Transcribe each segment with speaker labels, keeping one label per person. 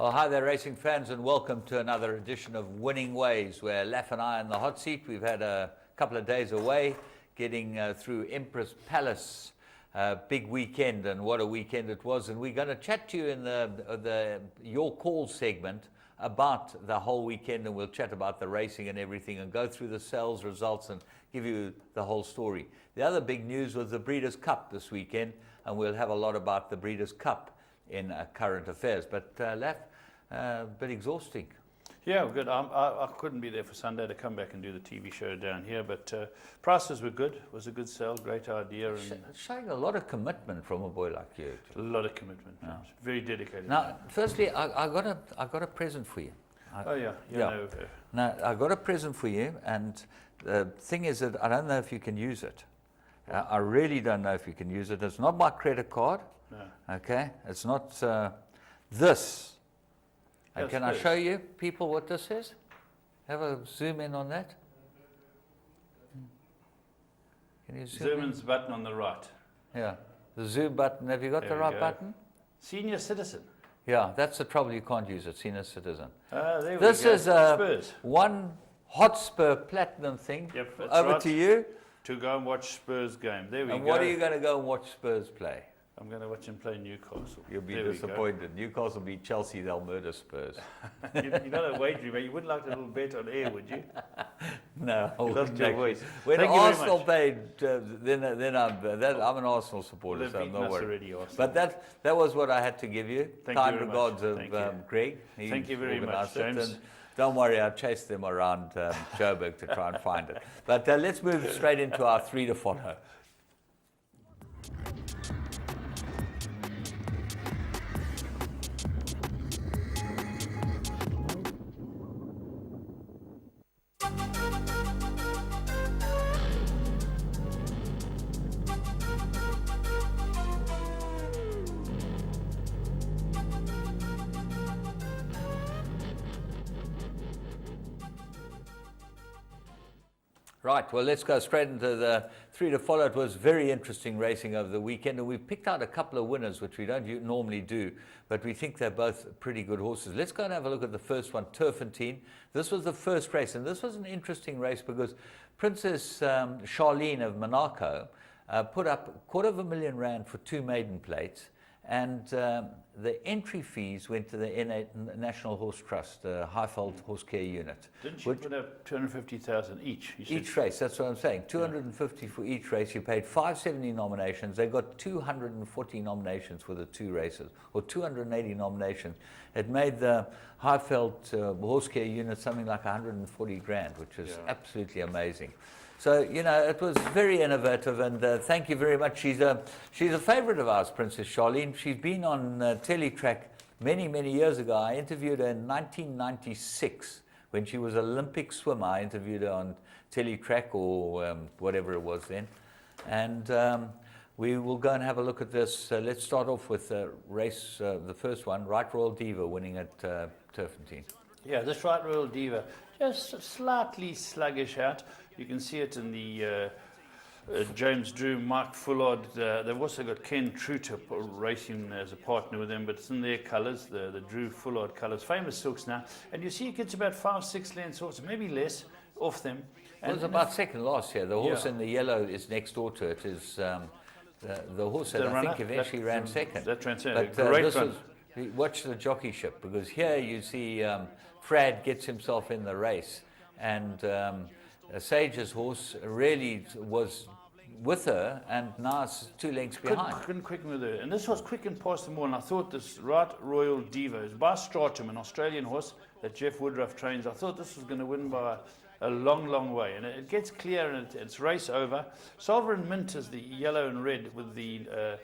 Speaker 1: Well, hi there, racing fans, and welcome to another edition of Winning Ways, where Laff and I are in the hot seat. We've had a couple of days away, getting through Empress Palace, big weekend, and what a weekend it was. And we're going to chat to you in the Your Call segment about the whole weekend, and we'll chat about the racing and everything, and go through the sales results and give you the whole story. The other big news was the Breeders' Cup this weekend, and we'll have a lot about the Breeders' Cup in current affairs. But Laff, a bit exhausting.
Speaker 2: Yeah, good. I couldn't be there for Sunday to come back and do the TV show down here, but prices were good. It was a good sale, great idea. And
Speaker 1: showing a lot of commitment from a boy like you.
Speaker 2: A lot of commitment. Yeah. Very dedicated.
Speaker 1: Now, firstly, I got a present for you. Now, I got a present for you, and the thing is that I don't know if you can use it. I really don't know if you can use it. It's not my credit card. No. Okay, it's not this. And can I show you people what this is? Have a zoom in on that. Can you
Speaker 2: zoom in's button on the right?
Speaker 1: Yeah, the zoom button. Have you got the right button?
Speaker 2: Senior citizen.
Speaker 1: Yeah, that's the trouble. You can't use it. Senior citizen.
Speaker 2: There
Speaker 1: this
Speaker 2: we go.
Speaker 1: Is
Speaker 2: Spurs.
Speaker 1: One Hotspur Platinum thing.
Speaker 2: Yep, that's
Speaker 1: over
Speaker 2: right.
Speaker 1: to you.
Speaker 2: To go and watch Spurs game. There we go.
Speaker 1: And what are you going to go and watch Spurs play?
Speaker 2: I'm going to watch him play Newcastle.
Speaker 1: You'll be disappointed. Newcastle beat Chelsea, they'll murder Spurs.
Speaker 2: You're not a wagery, but you wouldn't like a little bet on air, would you?
Speaker 1: No, I
Speaker 2: lost your voice.
Speaker 1: When Arsenal played, then I'm an Arsenal supporter, so I'm not worried. But that was what I had to give you. Kind regards of Greg.
Speaker 2: Thank you very much, James.
Speaker 1: And don't worry, I chased them around Joburg to try and find it. But let's move straight into our 3 to follow. Right, well, let's go straight into the 3 to follow. It was very interesting racing over the weekend, and we've picked out a couple of winners, which we don't normally do, but we think they're both pretty good horses. Let's go and have a look at the first one, Turfentine. This was the first race, and this was an interesting race because Princess Charlene of Monaco put up R250,000 for 2 maiden plates, and the entry fees went to the National Horse Trust, Highveld Horse Care Unit.
Speaker 2: Didn't she put up 250,000 each?
Speaker 1: Each race, that's what I'm saying. 250 for each race. You paid 570 nominations. They got 240 nominations for the 2 races, or 280 nominations. It made the Highveld Horse Care Unit something like 140 grand, which is absolutely amazing. So, you know, it was very innovative, and thank you very much. She's a favorite of ours, Princess Charlene. She's been on Teletrack many, many years ago. I interviewed her in 1996 when she was an Olympic swimmer. I interviewed her on Teletrack or whatever it was then. And we will go and have a look at this. Let's start off with race, the first one, Right Royal Diva winning at Turfentine.
Speaker 2: Yeah, this Right Royal Diva, just slightly sluggish out. You can see it in the James Drew, Mike Fullard. They've also got Ken Truter racing as a partner with them, but it's in their colours, the Drew Fullard colours. Famous silks now. And you see it gets about 5-6 lengths off, maybe less off them.
Speaker 1: And it was about second last year. The horse in the yellow is next door to it. Is the horse that I think eventually ran second.
Speaker 2: That ran
Speaker 1: second.
Speaker 2: But great run.
Speaker 1: Watch the jockeyship, because here you see Frad gets himself in the race, and Sage's horse really was with her, and now it's 2 lengths behind.
Speaker 2: Couldn't quicken with her. And this was quick past them all, and I thought this Right Royal Diva is by Stratum, an Australian horse that Jeff Woodruff trains. I thought this was going to win by a long, long way. And it gets clear, and it's race over. Sovereign Mint is the yellow and red with the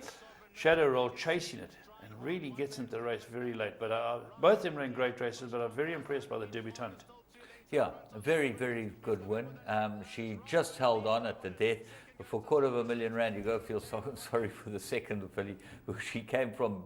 Speaker 2: Shadow Roll chasing it, and really gets into the race very late. But both of them ran great races, but I'm very impressed by the debutante.
Speaker 1: Yeah, a very, very good win. She just held on at the death. For R250,000, you go feel sorry for the second filly, who she came from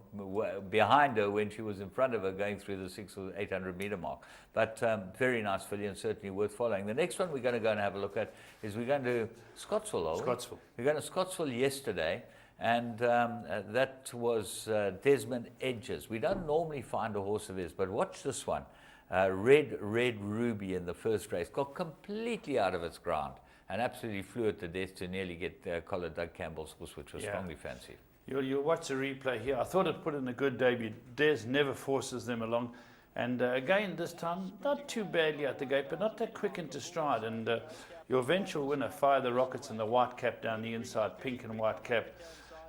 Speaker 1: behind her when she was in front of her going through the 600 or 800 meter mark. But very nice filly, and certainly worth following. The next one we're going to go and have a look at is we're going to Scottsville.
Speaker 2: Scottsville.
Speaker 1: We're going to Scottsville yesterday, And that was Desmond Edges. We don't normally find a horse of his, but watch this one. Red Ruby in the first race got completely out of its ground and absolutely flew at the death to nearly get Collar Doug Campbell's horse, which was strongly fancied.
Speaker 2: You'll watch the replay here. I thought it put in a good debut. Des never forces them along. And again, this time, not too badly at the gate, but not that quick into stride. And your eventual winner, Fire the Rockets and the white cap down the inside, pink and white cap.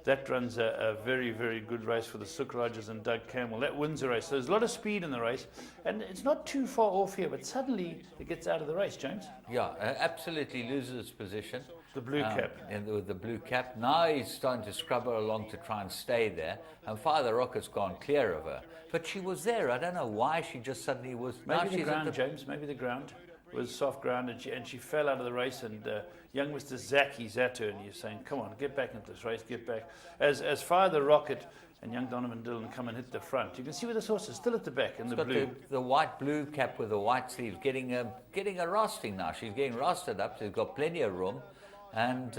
Speaker 2: That runs a very, very good race for the Sook Rogers and Doug Campbell. That wins the race. So there's a lot of speed in the race. And it's not too far off here, but suddenly it gets out of the race, James.
Speaker 1: Yeah, absolutely loses its position.
Speaker 2: The blue cap.
Speaker 1: And with the blue cap. Now he's starting to scrub her along to try and stay there. And Fire the Rocket's gone clear of her. But she was there. I don't know why she just suddenly was.
Speaker 2: Maybe the ground, James. Maybe the ground was soft ground, and she fell out of the race. And young Mr. Zaki's at her, and he's saying, "Come on, get back into this race. Get back." As Fire the Rocket and young Donovan Dillon come and hit the front, you can see where this horse is still at the back in the blue.
Speaker 1: The white blue cap with the white sleeves, getting a rosting now. She's getting rosted up. She's got plenty of room, and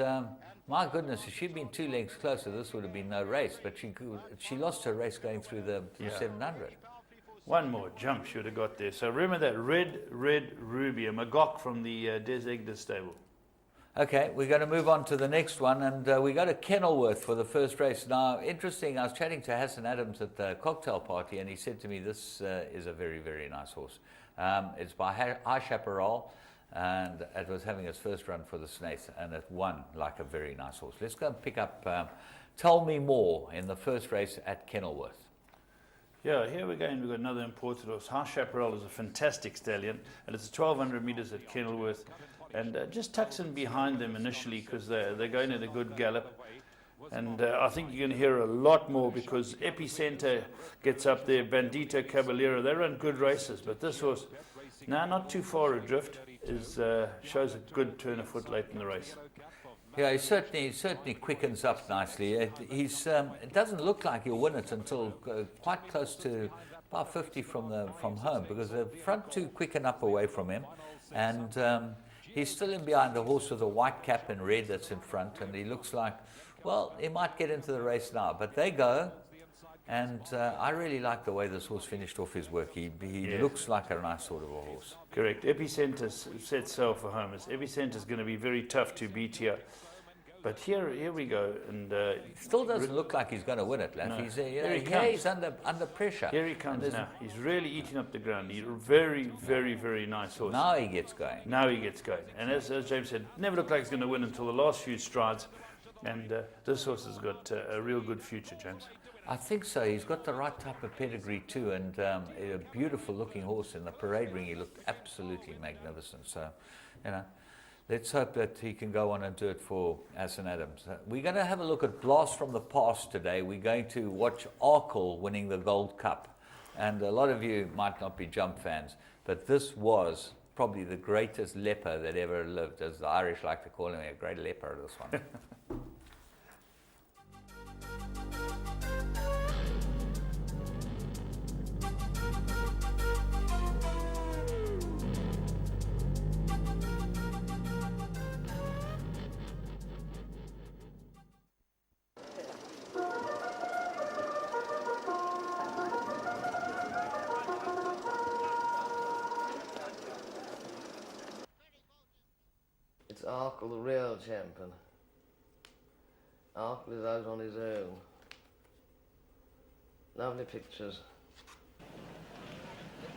Speaker 1: my goodness, if she'd been 2 lengths closer, this would have been no race. But she lost her race going through the 700.
Speaker 2: One more jump she would have got there. So remember that Red Ruby, a Magog from the Des Egder stable.
Speaker 1: Okay, we're going to move on to the next one, and we go to Kenilworth for the first race. Now, interesting, I was chatting to Hassan Adams at the cocktail party, and he said to me, this is a very, very nice horse. It's by High Chaparral, and it was having its first run for the Snaith, and it won like a very nice horse. Let's go and pick up Tell Me More in the first race at Kenilworth.
Speaker 2: Yeah, here we go, and we've got another imported horse. High Chaparral is a fantastic stallion, and it's 1,200 metres at Kenilworth. And just tucks in behind them initially because they're going at a good gallop. And I think you're going to hear a lot more because Epicenter gets up there, Bandito Caballero. They run good races, but this horse, not too far adrift, shows a good turn of foot late in the race.
Speaker 1: Yeah, he certainly quickens up nicely. It doesn't look like he'll win it until quite close to about 50 from home because the front two quicken up away from him. And he's still in behind the horse with a white cap and red that's in front, and he looks like, well, he might get into the race now. But they go, and I really like the way this horse finished off his work. He looks like a nice sort of a horse.
Speaker 2: Correct. Epicenter set sail for home. Epicenter is going to be very tough to beat here. But here we go, and
Speaker 1: still doesn't look like he's going to win it, Laff.
Speaker 2: No.
Speaker 1: He's under pressure.
Speaker 2: Here he comes now. He's really eating up the ground. He's a very, very, very nice horse.
Speaker 1: Now he gets going.
Speaker 2: And as James said, never looked like he's going to win until the last few strides. And this horse has got a real good future, James.
Speaker 1: I think so. He's got the right type of pedigree too, and a beautiful looking horse. In the parade ring, he looked absolutely magnificent. So, let's hope that he can go on and do it for Hassan Adams. We're going to have a look at Blast from the Past today. We're going to watch Arkle winning the Gold Cup. And a lot of you might not be jump fans, but this was probably the greatest leper that ever lived, as the Irish like to call him, a great leper, this one.
Speaker 3: It's Arkle, the real champion. Arkle is out on his own. Lovely pictures.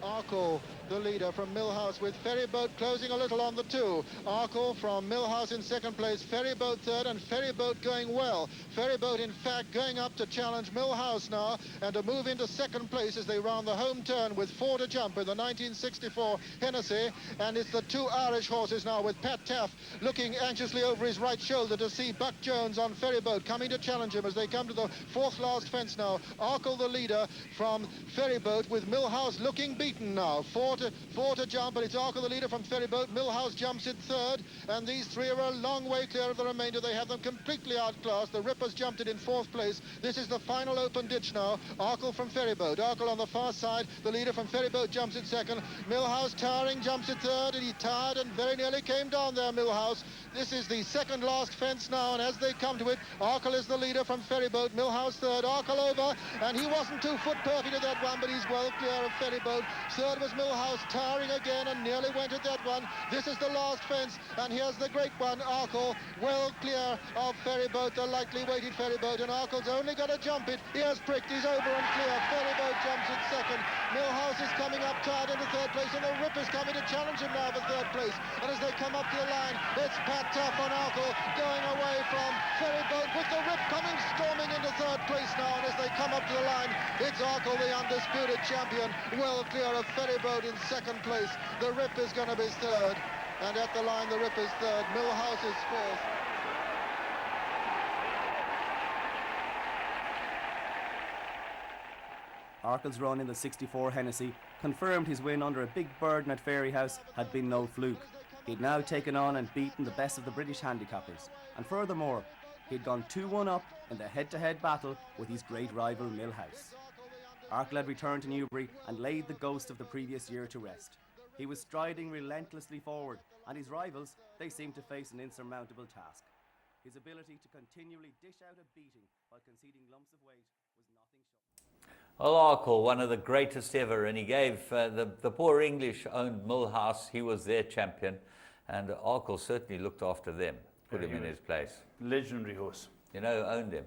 Speaker 4: Arkle, the leader from Millhouse, with Ferryboat closing a little on the two. Arkle from Millhouse in second place, Ferryboat third, and Ferryboat going well. Ferryboat, in fact, going up to challenge Millhouse now and to move into second place as they round the home turn with 4 to jump in the 1964 Hennessy. And it's the two Irish horses now with Pat Taff looking anxiously over his right shoulder to see Buck Jones on Ferryboat coming to challenge him as they come to the fourth last fence now. Arkle, the leader from Ferryboat, with Millhouse looking beaten now. 4 four to jump, but it's Arkle the leader from Ferryboat. Millhouse jumps in third, and these three are a long way clear of the remainder. They have them completely outclassed. The Rippers jumped it in fourth place. This is the final open ditch now. Arkle from Ferryboat. Arkle on the far side. The leader from Ferryboat jumps in second. Millhouse towering jumps in third, and he towered and very nearly came down there, Millhouse. This is the second last fence now, and as they come to it, Arkle is the leader from Ferryboat. Millhouse third. Arkle over, and he wasn't too foot perfect at that one, but he's well clear of Ferryboat. Third was Millhouse, towering again and nearly went at that one. This is the last fence, and here's the great one, Arkle, well clear of Ferryboat, the lightly weighted Ferryboat, and Arkle's only got to jump it. He has pricked, he's over and clear. Ferryboat jumps in second. Millhouse is coming up tied into third place, and the Rippers coming to challenge him now for third place. And as they come up to the line, it's Pat Tuff on Arkle going away from Ferryboat, with the Rip coming storming into third place now. And as they come up to the line, it's Arkle, the undisputed champion, well clear of Ferryboat in second place. The Rip is going to be third, and at the line the Rip is third. Millhouse is fourth.
Speaker 5: Arkle's run in the 64 Hennessy confirmed his win under a big burden at Fairyhouse had been no fluke. He'd now taken on and beaten the best of the British handicappers, and furthermore, he'd gone 2-1 up in the head-to-head battle with his great rival Millhouse. Arkle had returned to Newbury and laid the ghost of the previous year to rest. He was striding relentlessly forward, and his rivals, they seemed to face an insurmountable task. His ability to continually dish out a beating while conceding lumps of weight was nothing short.
Speaker 1: Well, Arkle, one of the greatest ever, and he gave the poor English-owned Millhouse, he was their champion, and Arkle certainly looked after them, put him in his place.
Speaker 2: Legendary horse.
Speaker 1: You know who owned him?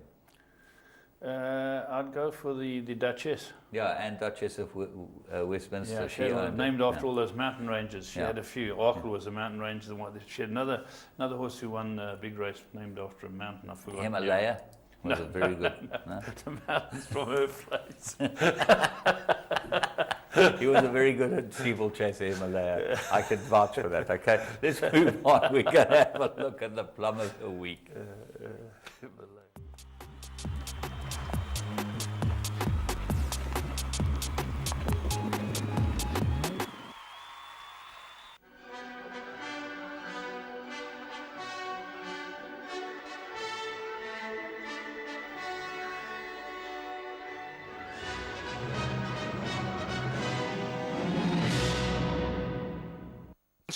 Speaker 2: I'd go for the Duchess.
Speaker 1: Yeah, and Duchess of Westminster.
Speaker 2: Yeah,
Speaker 1: she
Speaker 2: had
Speaker 1: owned
Speaker 2: named
Speaker 1: it.
Speaker 2: after all those mountain ranges. She
Speaker 1: Yeah.
Speaker 2: had a few. Arkle was a mountain range. She had another horse who won a big race named after a mountain. I forgot.
Speaker 1: Himalaya was a very good. No?
Speaker 2: The mountains from her place.
Speaker 1: He was a very good steeplechaser, Himalaya. I can vouch for that. Okay, let's move on. We're going to have a look at the plum of the week.
Speaker 2: Himalaya.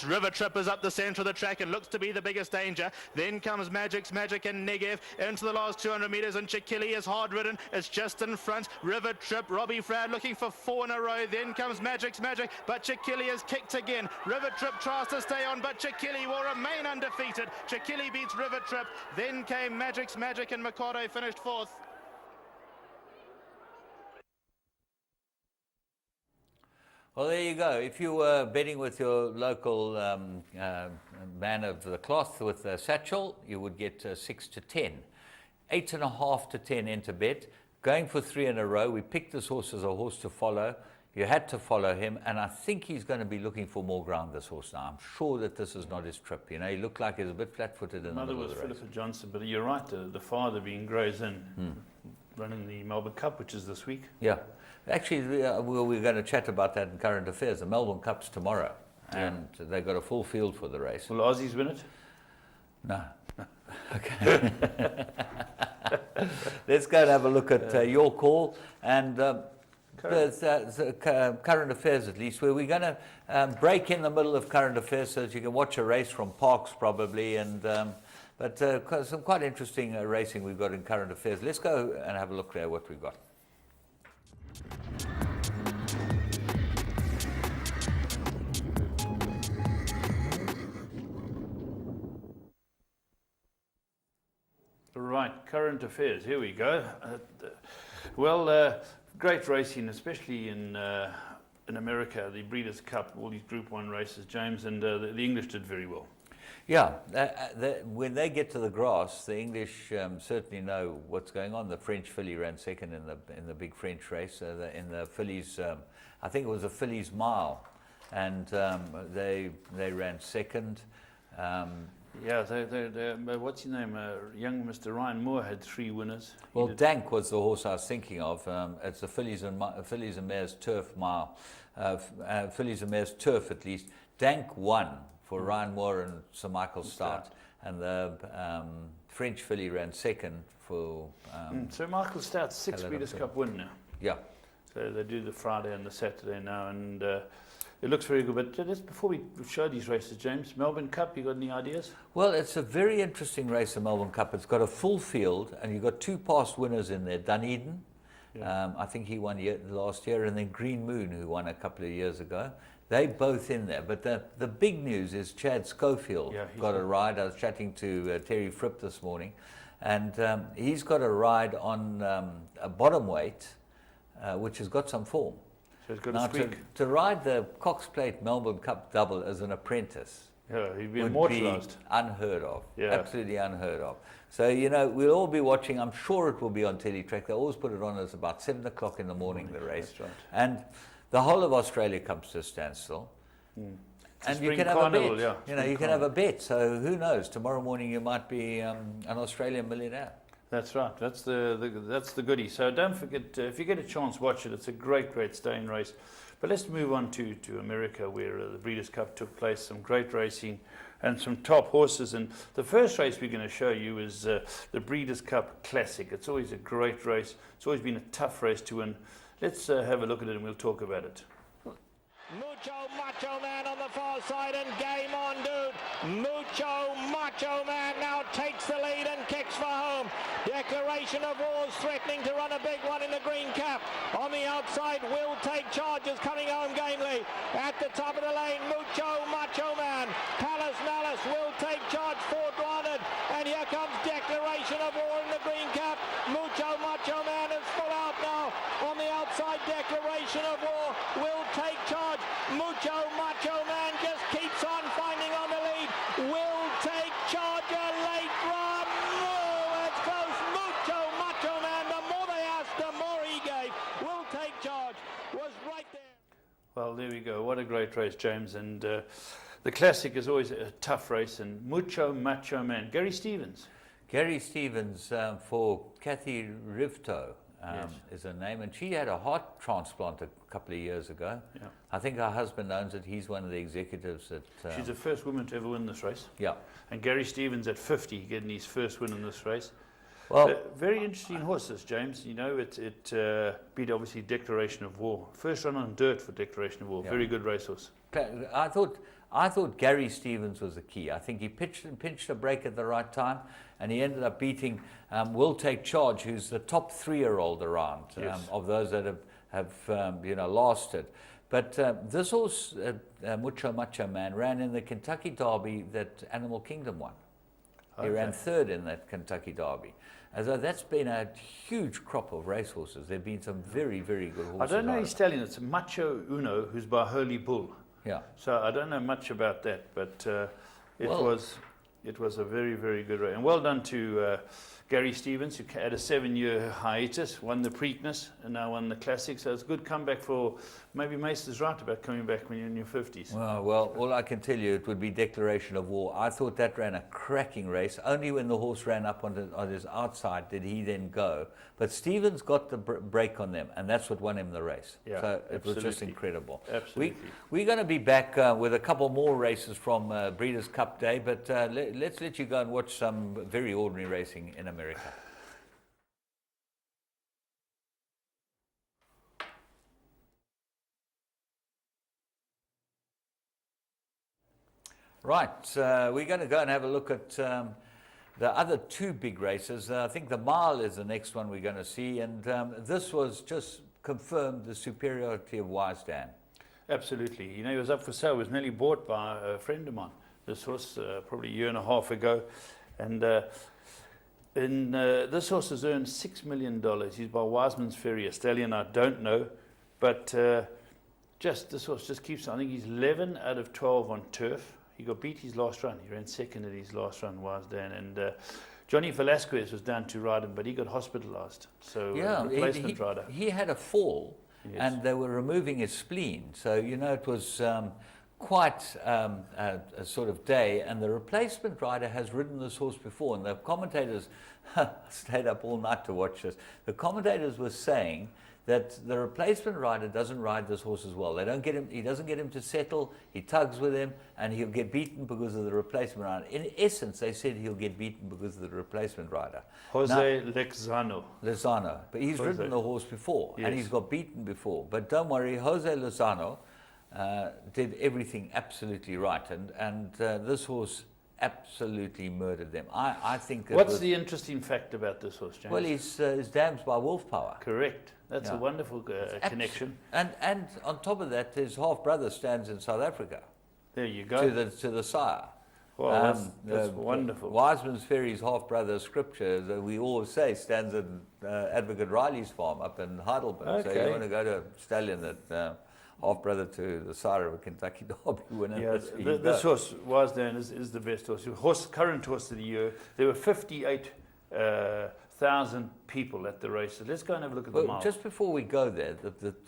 Speaker 6: River Trip is up the centre of the track and looks to be the biggest danger. Then comes Magic's Magic and Negev into the last 200 metres, and Chikili is hard ridden. It's just in front. River Trip, Robbie Frad looking for 4 in a row. Then comes Magic's Magic, but Chikili is kicked again. River Trip tries to stay on, but Chikili will remain undefeated. Chikili beats River Trip. Then came Magic's Magic, and Mikado finished fourth.
Speaker 1: Well, there you go. If you were betting with your local man of the cloth with a satchel, you would get 6 to 10. 8.5 to 10 enter bet. Going for 3 in a row. We picked this horse as a horse to follow. You had to follow him, and I think he's going to be looking for more ground, this horse now. I'm sure that this is not his trip. You know, he looked like he was a bit flat-footed in the middle of the race.
Speaker 2: Mother was Philippa Johnson, but you're right, the father being Gray's Inn, running the Melbourne Cup, which is this week.
Speaker 1: Yeah. Actually, we're going to chat about that in current affairs. The Melbourne Cup's tomorrow, and they've got a full field for the race.
Speaker 2: Will Aussies win it?
Speaker 1: No. Okay. Let's go and have a look at your call and current affairs, at least, where we're going to break in the middle of current affairs so that you can watch a race from Parks probably, and but some quite interesting racing we've got in current affairs. Let's go and have a look at what we've got.
Speaker 2: Right, current affairs. Here we go. Great racing, especially in America, the Breeders' Cup, all these Group 1 races, James, and the English did very well.
Speaker 1: Yeah, when they get to the grass, the English certainly know what's going on. The French filly ran second in the big French race. In the fillies, I think it was a fillies mile, and they ran second.
Speaker 2: Yeah, what's his name? Young Mr. Ryan Moore had 3 winners.
Speaker 1: Well, Dank was the horse I was thinking of. It's the Fillies and Mares Turf mile. Fillies and Mares Turf, at least. Dank won for Ryan Moore and Sir Michael Stout. And the French filly ran second for...
Speaker 2: Sir Michael Stout, 6 Breeders' Cup win now.
Speaker 1: Yeah.
Speaker 2: So they do the Friday and the Saturday now, and it looks very good. But just before we show these races, James, Melbourne Cup, you got any ideas?
Speaker 1: Well, it's a very interesting race, the Melbourne Cup. It's got a full field, and you've got 2 past winners in there. Dunedin, I think he won last year, and then Green Moon, who won a couple of years ago. They're both in there. But the big news is Chad Schofield got a ride. I was chatting to Terry Fripp this morning, and he's got a ride on a bottom weight, which has got some form.
Speaker 2: So he's got
Speaker 1: Now,
Speaker 2: a squeak.
Speaker 1: to ride the Cox Plate Melbourne Cup double as an apprentice
Speaker 2: He'd be
Speaker 1: would
Speaker 2: immortalised.
Speaker 1: be unheard of.
Speaker 2: Yeah.
Speaker 1: Absolutely unheard of. So, we'll all be watching. I'm sure it will be on Teletrack. They always put it on as about 7 o'clock in the morning, the race.
Speaker 2: That's right.
Speaker 1: And the whole of Australia comes to a standstill. And you can have a bet. You can have a bet. So who knows? Tomorrow morning you might be an Australian millionaire.
Speaker 2: That's right. That's the goodie. So don't forget, if you get a chance, watch it. It's a great staying race. But let's move on to America, where the Breeders' Cup took place. Some great racing and some top horses. And the first race we're going to show you is the Breeders' Cup Classic. It's always a great race. It's always been a tough race to win. Let's have a look at it and we'll talk about it.
Speaker 7: Mucho Macho Man on the far side, and game on, dude. Mucho Macho Man now takes the lead and kicks for home. Declaration of War is threatening to run a big one in the green cap. On the outside, Will Take Charge is coming home gamely. At the top of the lane, Mucho Macho Man. Palace Malice will take charge, Ford Granted. And here comes Declaration of War in the green cap. Mucho Macho Man is full out now. On the outside, Declaration of War will take charge. Mucho Macho Man just keeps on finding on the lead. Will Take Charge, a late run. Oh, it's close. Mucho Macho Man, the more they asked, the more he gave. Will Take Charge was right there.
Speaker 2: Well, there we go. What a great race, James. And the Classic is always a tough race. And Mucho Macho Man. Gary Stevens.
Speaker 1: Gary Stevens for Kathy Rivto. Is her name, and she had a heart transplant a couple of years ago.
Speaker 2: Yeah.
Speaker 1: I think her husband owns it. He's one of the executives at...
Speaker 2: She's the first woman to ever win this race.
Speaker 1: Yeah.
Speaker 2: And Gary Stevens at 50 getting his first win in this race.
Speaker 1: Well,
Speaker 2: very interesting horse, this, James. It beat obviously Declaration of War. First run on dirt for Declaration of War.
Speaker 1: Yeah.
Speaker 2: Very good racehorse.
Speaker 1: I thought Gary Stevens was the key. I think he pinched a break at the right time, and he ended up beating Will Take Charge, who's the top 3-year-old around of those that have lasted. But this horse, Mucho Macho Man, ran in the Kentucky Derby that Animal Kingdom won. He ran 3rd in that Kentucky Derby. So that's been a huge crop of racehorses. There have been some very, very good horses.
Speaker 2: I don't know his stallion. It's Macho Uno, who's by Holy Bull.
Speaker 1: Yeah.
Speaker 2: So I don't know much about that, but it was a very, very good race. And well done to Gary Stevens, who had a 7-year hiatus, won the Preakness, and now won the Classic. So it's a good comeback for, maybe Mace is right about coming back when you're in your 50s.
Speaker 1: Well, all I can tell you, it would be Declaration of War. I thought that ran a cracking race. Only when the horse ran up on his outside did he then go. But Stevens got the break on them, and that's what won him the race.
Speaker 2: Yeah,
Speaker 1: so it was just
Speaker 2: absolutely.
Speaker 1: incredible.
Speaker 2: Absolutely.
Speaker 1: We're going to be back with a couple more races from Breeders' Cup Day, but let's let you go and watch some very ordinary racing in America. Right, we're going to go and have a look at the other 2 big races. I think the mile is the next one we're going to see, and this was just confirmed the superiority of Wisdan.
Speaker 2: Absolutely. He was up for sale. It was nearly bought by a friend of mine. This horse probably a year and a half ago. And this horse has earned $6 million. He's by Wiseman's Ferry, a stallion I don't know. But this horse just keeps, I think he's 11 out of 12 on turf. He got beat his last run. He ran 2nd at his last run, Wisdan. And Johnny Velasquez was down to ride him, but he got hospitalised. So replacement rider.
Speaker 1: He had a fall,
Speaker 2: yes.
Speaker 1: and they were removing his spleen. So, it was quite a sort of day, and the replacement rider has ridden this horse before, and the commentators stayed up all night to watch this. The commentators were saying that the replacement rider doesn't ride this horse as well. They don't get him. He doesn't get him to settle. He tugs with him, and he'll get beaten because of the replacement rider. In essence, they said he'll get beaten because of the replacement rider.
Speaker 2: Jose Lozano.
Speaker 1: But he's ridden the horse before, and he's got beaten before. But don't worry, Jose Lozano did everything absolutely right, and this horse absolutely murdered them. I think.
Speaker 2: What's the interesting fact about this horse, James?
Speaker 1: Well, he's damned by wolf power.
Speaker 2: Correct. That's a wonderful connection.
Speaker 1: And on top of that, his half brother stands in South Africa.
Speaker 2: There you go.
Speaker 1: To the sire.
Speaker 2: Well, that's wonderful.
Speaker 1: Wiseman's Ferry's half brother Scripture, that we always say, stands at Advocate Riley's farm up in Heidelberg.
Speaker 2: Okay.
Speaker 1: So you want to go to a stallion that half brother to the sire of a Kentucky Derby winner.
Speaker 2: Yeah, this horse, Wiseman, is the best horse. Current horse of the year. There were 58,000 people at the race. So let's go and have a look at the mile.
Speaker 1: Just before we go there,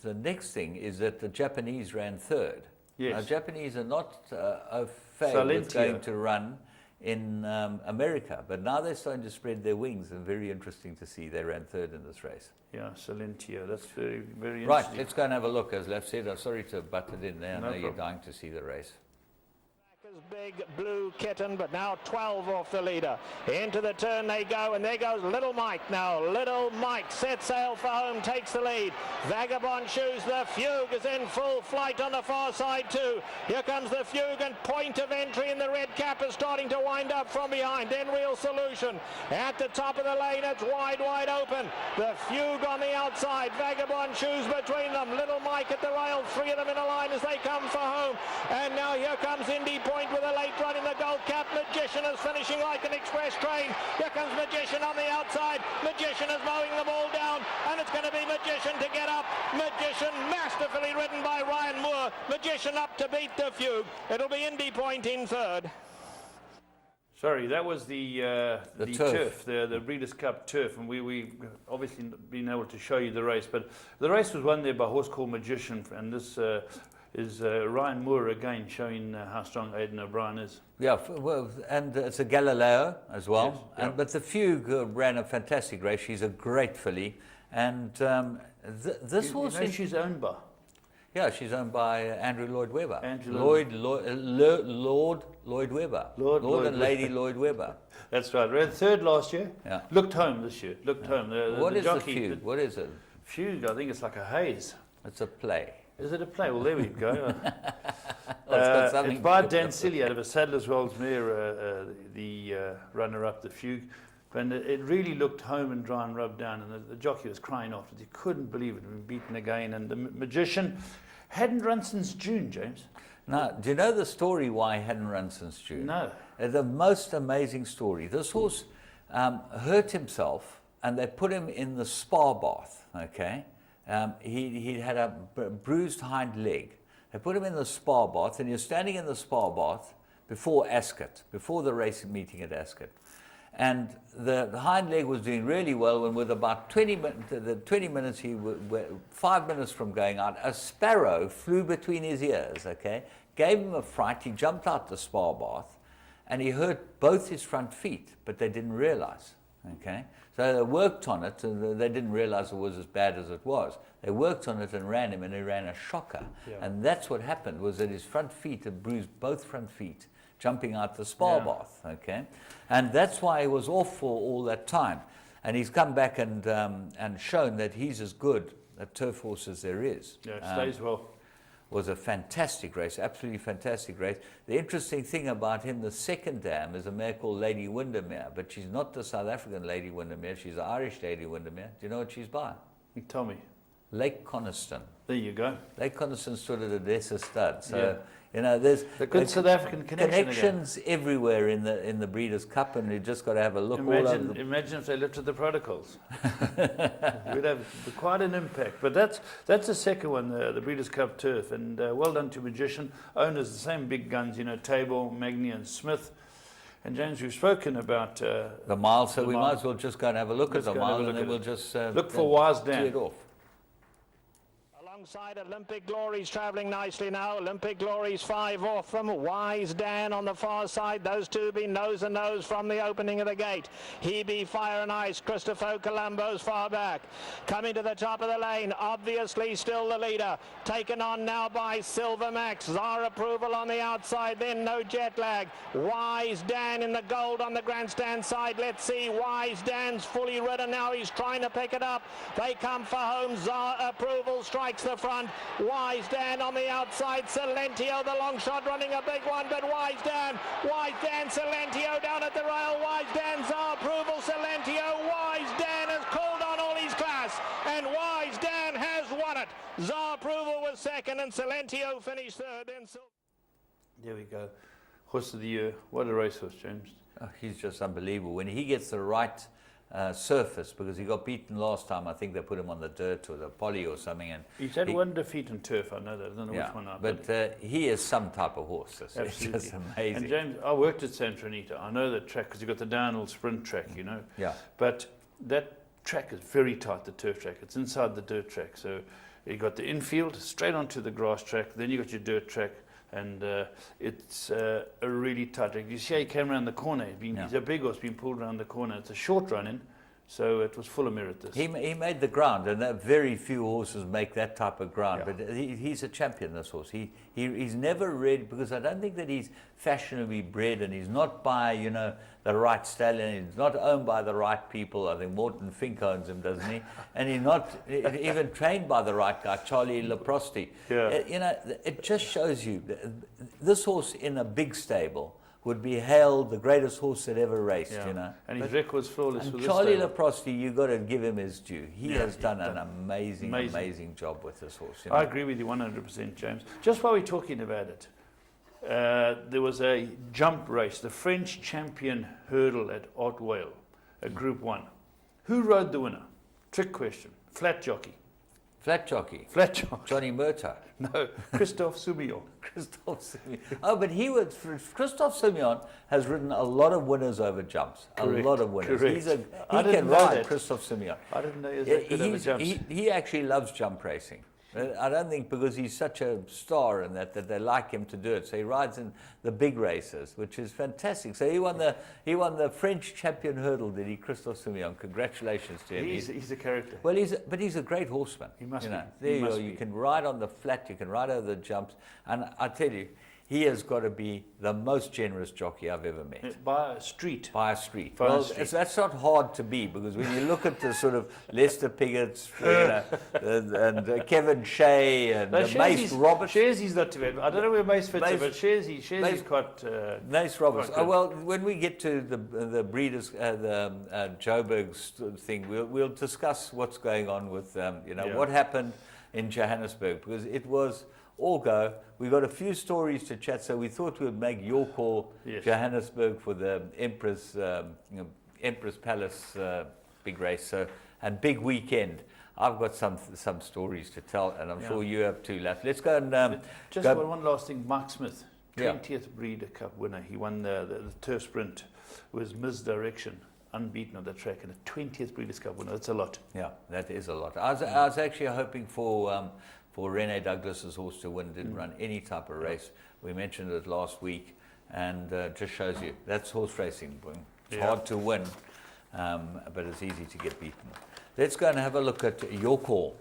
Speaker 1: the next thing is that the Japanese ran third.
Speaker 2: Yes.
Speaker 1: Now, Japanese are not au fait with going to run in America, but now they're starting to spread their wings, and very interesting to see they ran third in this race.
Speaker 2: Yeah, Salentio. That's very, very interesting.
Speaker 1: Right, let's go and have a look. As Lev said, I'm sorry to butt it in there. I know you're dying to see the race.
Speaker 7: Big blue kitten, but now 12 off the leader. Into the turn they go, and there goes Little Mike now. Little Mike sets sail for home, takes the lead. Vagabond Shoes, the Fugue is in full flight on the far side too. Here comes the Fugue, and point of entry in the red cap is starting to wind up from behind. Then Real Solution at the top of the lane. It's wide open. The Fugue on the outside, Vagabond Shoes between them. Little Mike at the rail, three of them in a line as they come for home. And now here comes Indy Point with a late run in the gold cap. Magician is finishing like an express train. Here comes Magician on the outside. Magician is mowing them all down, and it's going to be Magician to get up. Magician masterfully ridden by Ryan Moore. Magician up to beat the Fugue. It'll be Indy Point in third.
Speaker 2: Sorry, that was the turf, the Breeders' Cup turf, and we obviously been able to show you the race, but the race was won there by a horse called Magician, and this is Ryan Moore again showing how strong Aidan O'Brien is. Yeah,
Speaker 1: well, and it's a Galileo as well.
Speaker 2: Yes, yeah.
Speaker 1: But the Fugue ran a fantastic race. She's a great filly, and this horse.
Speaker 2: You know she's owned by.
Speaker 1: Yeah, she's owned by Andrew Lloyd Webber.
Speaker 2: Lord
Speaker 1: Lloyd Webber.
Speaker 2: Lord
Speaker 1: and Lady Lloyd Webber.
Speaker 2: That's right. Ran third last year.
Speaker 1: Yeah.
Speaker 2: Looked home this year. Looked home.
Speaker 1: What
Speaker 2: the
Speaker 1: is
Speaker 2: jockey,
Speaker 1: the Fugue? What is it?
Speaker 2: Fugue, I think it's like a haze.
Speaker 1: It's a play.
Speaker 2: Is it a play? Well, there we go.
Speaker 1: It's
Speaker 2: by Dan Silly out of a Sadler's Wells mare, the runner-up, the Fugue. And it really looked home and dry and rubbed down, and the jockey was crying afterwards. He couldn't believe it had been beaten again. And the Magician hadn't run since June, James.
Speaker 1: Now, do you know the story why he hadn't run since June?
Speaker 2: No.
Speaker 1: The most amazing story. This horse hurt himself, and they put him in the spa bath, okay? He had a bruised hind leg. They put him in the spa bath, and he was standing in the spa bath before Ascot, before the racing meeting at Ascot. And the hind leg was doing really well, and with about 20 minutes, 5 minutes from going out, a sparrow flew between his ears, okay? Gave him a fright. He jumped out the spa bath, and he hurt both his front feet, but they didn't realize, okay? So they worked on it, and they didn't realize it was as bad as it was. They worked on it and ran him, and he ran a shocker. Yeah. And that's what happened, was that his front feet had bruised both front feet, jumping out the spa bath, okay? And that's why he was off for all that time. And he's come back and shown that he's as good a turf horse as there is.
Speaker 2: Yeah, stays well.
Speaker 1: Was a fantastic race, absolutely fantastic race. The interesting thing about him, the second dam, is a mare called Lady Windermere, but she's not the South African Lady Windermere, she's the Irish Lady Windermere. Do you know what she's by?
Speaker 2: Tell me.
Speaker 1: Lake Coniston.
Speaker 2: There you go.
Speaker 1: Lake Coniston stood at Odessa stud. So, you know, there's
Speaker 2: the good South African
Speaker 1: connections everywhere in the Breeders' Cup, and you just got to have a look all over.
Speaker 2: Imagine if they lifted the protocols. We'd have quite an impact. But that's the second one, the Breeders' Cup turf, and well done to Magician. Owners the same big guns, you know, Table, Magny, and Smith. And James, we've spoken about
Speaker 1: the mile, so we might as well just go and have a look at the mile, and then we'll just
Speaker 2: look for Wise Dan.
Speaker 1: Tee it off.
Speaker 7: Alongside Olympic Glory's travelling nicely now. Olympic Glory's 5 off from Wise Dan on the far side. Those two be nose and nose from the opening of the gate. He be Fire and Ice. Christopher Colombo's far back. Coming to the top of the lane. Obviously still the leader. Taken on now by Silver Max. Czar Approval on the outside. Then No Jet Lag. Wise Dan in the gold on the grandstand side. Let's see. Wise Dan's fully ridden now. He's trying to pick it up. They come for home. Czar Approval strikes the front. Wise Dan on the outside. Silentio, the long shot, running a big one, but Wise Dan, Silentio down at the rail. Wise Dan, Czar Approval, Silentio. Wise Dan has called on all his class, and Wise Dan has won it. Czar Approval was second, and Silentio finished third.
Speaker 2: There we go. Horse of the year. What a racehorse, James.
Speaker 1: Oh, he's just unbelievable. When he gets the right surface, because he got beaten last time, I think they put him on the dirt or the poly or something. And
Speaker 2: he's had one defeat in turf, I know that. I don't know which one.
Speaker 1: But he is some type of horse. It's just amazing.
Speaker 2: And James, I worked at Santa Anita. I know that track because you've got the downhill sprint track, you know.
Speaker 1: Yeah.
Speaker 2: But that track is very tight, the turf track. It's inside the dirt track. So you got the infield straight onto the grass track. Then you got your dirt track. And it's a really tight track. You see how he came around the corner. He's a big horse being pulled around the corner. It's a short run in, so it was full of merit. This
Speaker 1: he made the ground, and very few horses make that type of ground.
Speaker 2: Yeah.
Speaker 1: But he's a champion. This horse. He's never read, because I don't think that he's fashionably bred, and he's not by the right stallion. He's not owned by the right people. I think Morton Fink owns him, doesn't he? And he's not even trained by the right guy, Charlie Leprosti.
Speaker 2: Yeah.
Speaker 1: It just shows you this horse in a big stable would be hailed the greatest horse that ever raced.
Speaker 2: Yeah. And his record's flawless.
Speaker 1: And Charlie Leprosti, you got to give him his due. He has done an amazing job with this horse.
Speaker 2: I agree with you 100%, James. Just while we're talking about it, there was a jump race, the French champion hurdle at Otwell, a Group 1. Who rode the winner? Trick question. Flat jockey.
Speaker 1: Flat jockey. Johnny Murtagh.
Speaker 2: No, Christophe Soumillon.
Speaker 1: Christophe Soumillon. Oh, but Christophe Soumillon has ridden a lot of winners over jumps.
Speaker 2: Correct.
Speaker 1: A lot of winners.
Speaker 2: Correct.
Speaker 1: He can ride, Christophe Soumillon.
Speaker 2: I didn't know he was that good over jumps.
Speaker 1: He actually loves jump racing. I don't think because he's such a star and that they like him to do it. So he rides in the big races, which is fantastic. So he won the French champion hurdle, did he, Christophe Soumillon? Congratulations to him.
Speaker 2: He's a character.
Speaker 1: Well, he's a great horseman.
Speaker 2: He must be.
Speaker 1: There you go. You can ride on the flat. You can ride over the jumps. And I tell you, he has got to be the most generous jockey I've ever met.
Speaker 2: By a street.
Speaker 1: That's not hard to be, because when you look at the sort of Lester Piggott's and Kevin Shea and Mace Roberts.
Speaker 2: Sharesi's not too bad. I don't know where Mace fits in, but Sharesi's quite...
Speaker 1: Mace Roberts. Well, when we get to the breeders, the Joburg's thing, we'll discuss what's going on with, what happened in Johannesburg, because it was all go. We got a few stories to chat, so we thought we would make your call, Johannesburg, for the Empress Palace big race, and big weekend. I've got some stories to tell, and I'm sure you have too, Laf. Let's go and
Speaker 2: one last thing. Mark Smith, 20th Breeder Cup winner. He won the turf sprint. Was misdirection, unbeaten on the track, and a 20th Breeders' Cup winner. That's a lot.
Speaker 1: Yeah, that is a lot. I was actually hoping for Rene Douglas's horse to win. Didn't run any type of race. We mentioned it last week, and just shows you that's horse racing. It's hard to win, but it's easy to get beaten. Let's go and have a look at your call.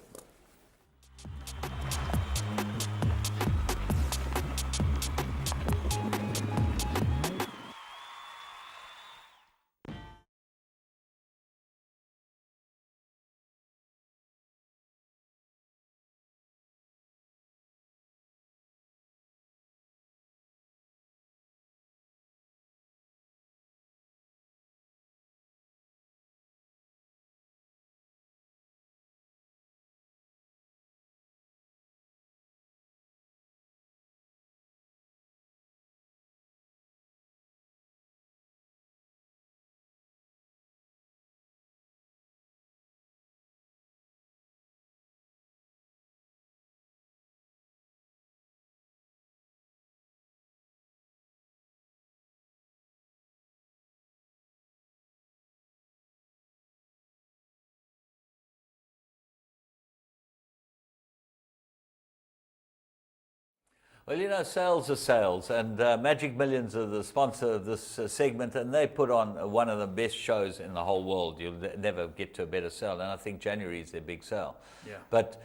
Speaker 1: Well, you know, sales are sales, and Magic Millions are the sponsor of this segment, and they put on one of the best shows in the whole world. You'll never get to a better sale, and I think January is their big sale.
Speaker 2: Yeah.
Speaker 1: But